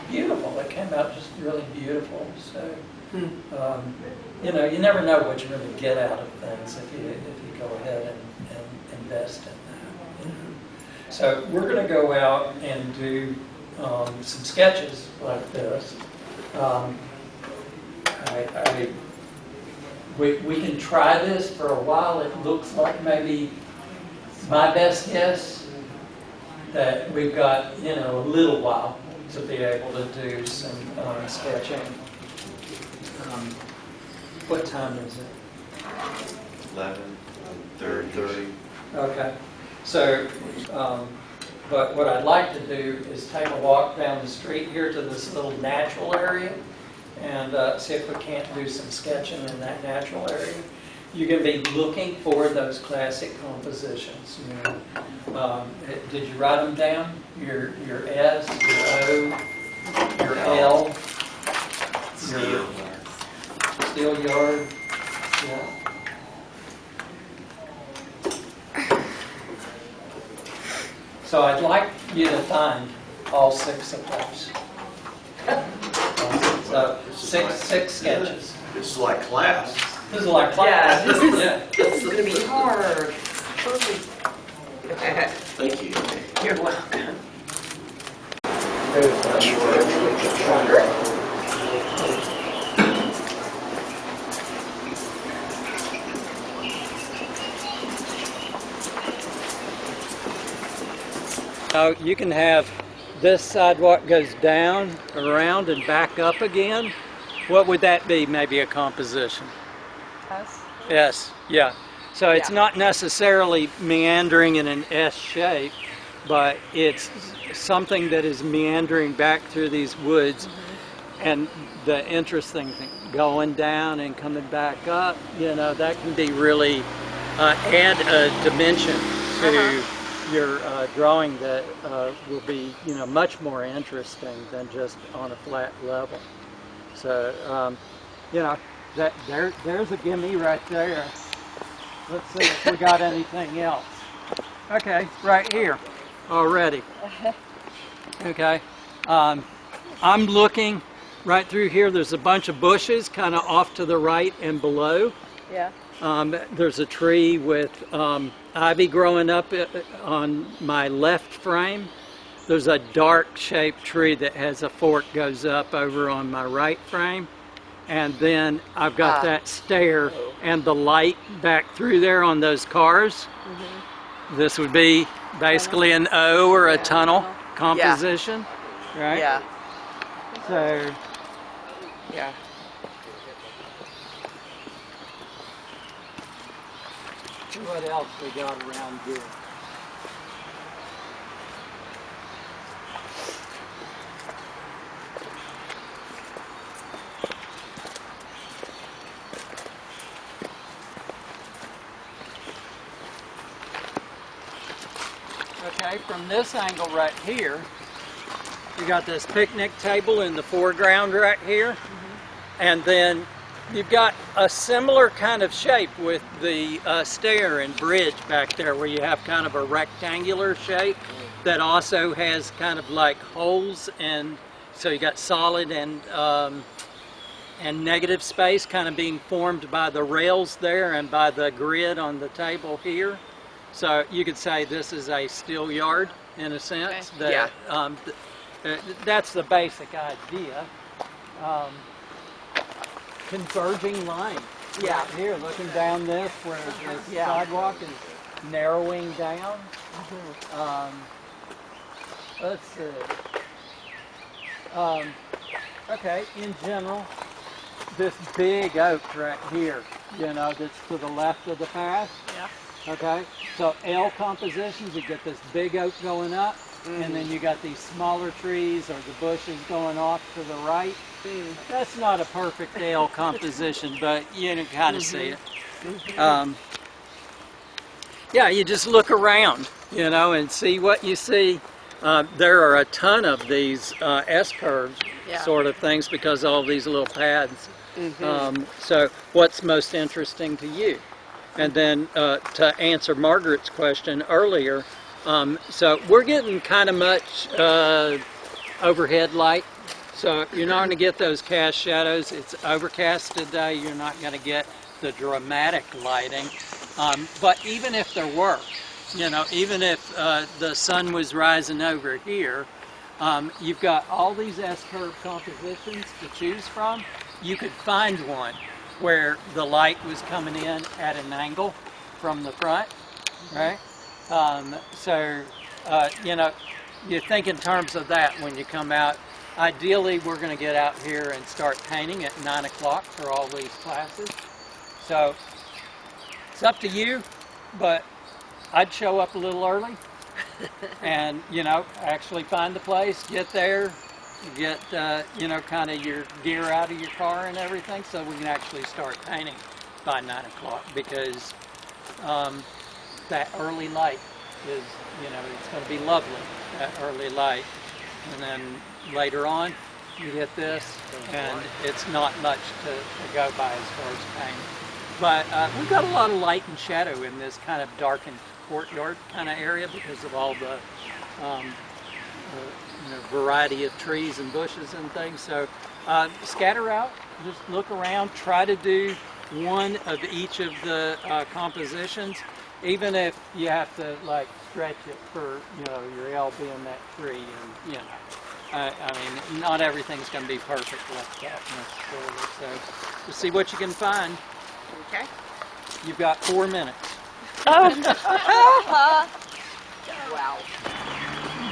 beautiful. It came out just really beautiful. So, you know, you never know what you're going to get out of things if you go ahead and invest in that. You know? So we're going to go out and do some sketches like this. We can try this for a while. It looks like maybe my best guess that we've got, you know, a little while to be able to do some sketching. What time is it? 11:30. Okay. So, but what I'd like to do is take a walk down the street here to this little natural area and see if we can't do some sketching in that natural area. You're going to be looking for those classic compositions. You know, did you write them down? Your S, your O, your L, your steel yard. Yeah. So I'd like you to find all 6 of those. So six sketches. This is like class. This is like class. Yeah, this is going to be hard. Thank you. You're welcome. Now you can have this sidewalk goes down, around, and back up again. What would that be? Maybe a composition? S, yeah. So it's not necessarily meandering in an S shape, but it's something that is meandering back through these woods. And the interesting thing, going down and coming back up, you know, that can be really add a dimension to your drawing that will be, you know, much more interesting than just on a flat level. So, you know, there's a gimme right there. Let's see if we got anything else. Okay, right here already. Okay, I'm looking right through here. There's a bunch of bushes kind of off to the right and below. Yeah. There's a tree with ivy growing up on my left frame. There's a dark-shaped tree that has a fork goes up over on my right frame. And then I've got that stair and the light back through there on those cars. This would be basically an O or a tunnel composition, right? Yeah. So, Yeah. what else we got around here? Okay, from this angle right here, you got this picnic table in the foreground right here, and then you've got a similar kind of shape with the stair and bridge back there, where you have kind of a rectangular shape that also has kind of like holes, and so you got solid and negative space kind of being formed by the rails there and by the grid on the table here. So you could say this is a steel yard in a sense. Okay. That, that's the basic idea. Converging line. Yeah. Right here, looking down this where the sidewalk is narrowing down. Let's see. Okay, in general, this big oak right here, you know, that's to the left of the path. Yeah. Okay, so L compositions, you get this big oak going up, and then you got these smaller trees or the bushes going off to the right. That's not a perfect L composition, but you can kind of see it. Yeah, you just look around, you know, and see what you see. There are a ton of these S-curves sort of things because of all these little paths. So what's most interesting to you? And then to answer Margaret's question earlier, so we're getting kind of much overhead light. So you're not going to get those cast shadows. It's overcast today. You're not going to get the dramatic lighting. But even if there were, you know, even if the sun was rising over here, you've got all these S-curve compositions to choose from. You could find one where the light was coming in at an angle from the front, right? You know, you think in terms of that when you come out. Ideally, we're going to get out here and start painting at 9 o'clock for all these classes. So it's up to you, but I'd show up a little early and, you know, actually find the place, get there, get, you know, kind of your gear out of your car and everything so we can actually start painting by 9 o'clock because that early light is, you know, it's going to be lovely, that early light. And then later on, you get this, and it's not much to go by as far as paint. But we've got a lot of light and shadow in this kind of darkened courtyard kind of area because of all the you know, variety of trees and bushes and things. So scatter out, just look around, try to do one of each of the compositions, even if you have to like stretch it for, you know, your L being that tree, and you know, I mean, not everything's going to be perfect like that necessarily. So we'll see what you can find. Okay. You've got 4 minutes. Wow.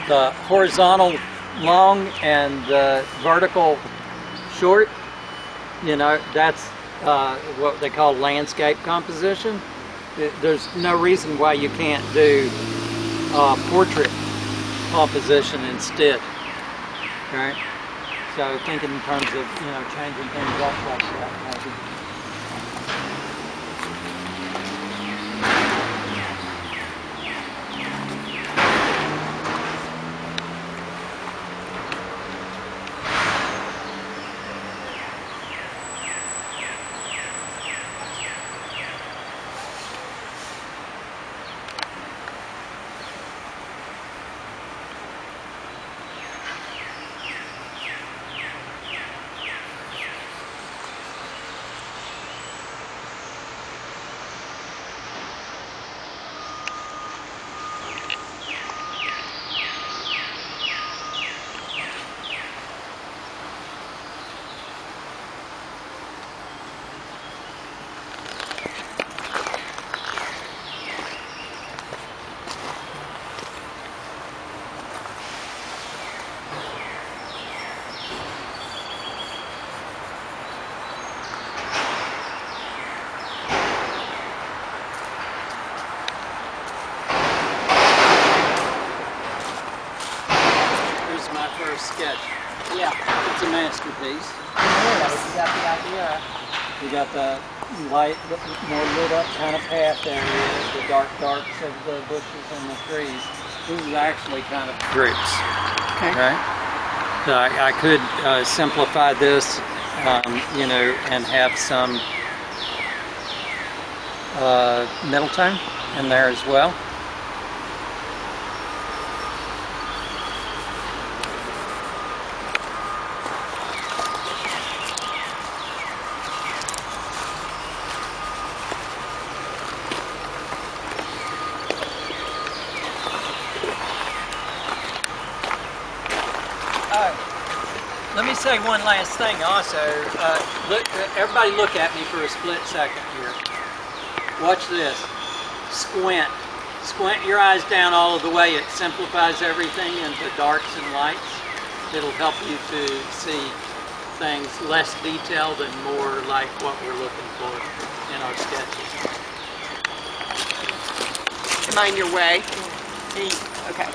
The horizontal long and the vertical short, you know, that's what they call landscape composition. There's no reason why you can't do portrait composition instead. Right? So thinking in terms of, you know, changing things up like that maybe. Sketch. Yeah. It's a masterpiece. You got the idea. You got the light, more lit up kind of path areas, the darks of the bushes and the trees. This is actually kind of groups. Okay. Right? So I could simplify this, you know, and have some middle tone in there as well. Let me say one last thing also. Everybody look at me for a split second here. Watch this. Squint. Squint your eyes down all of the way. It simplifies everything into darks and lights. It'll help you to see things less detailed and more like what we're looking for in our sketches. Am I in your way? Okay.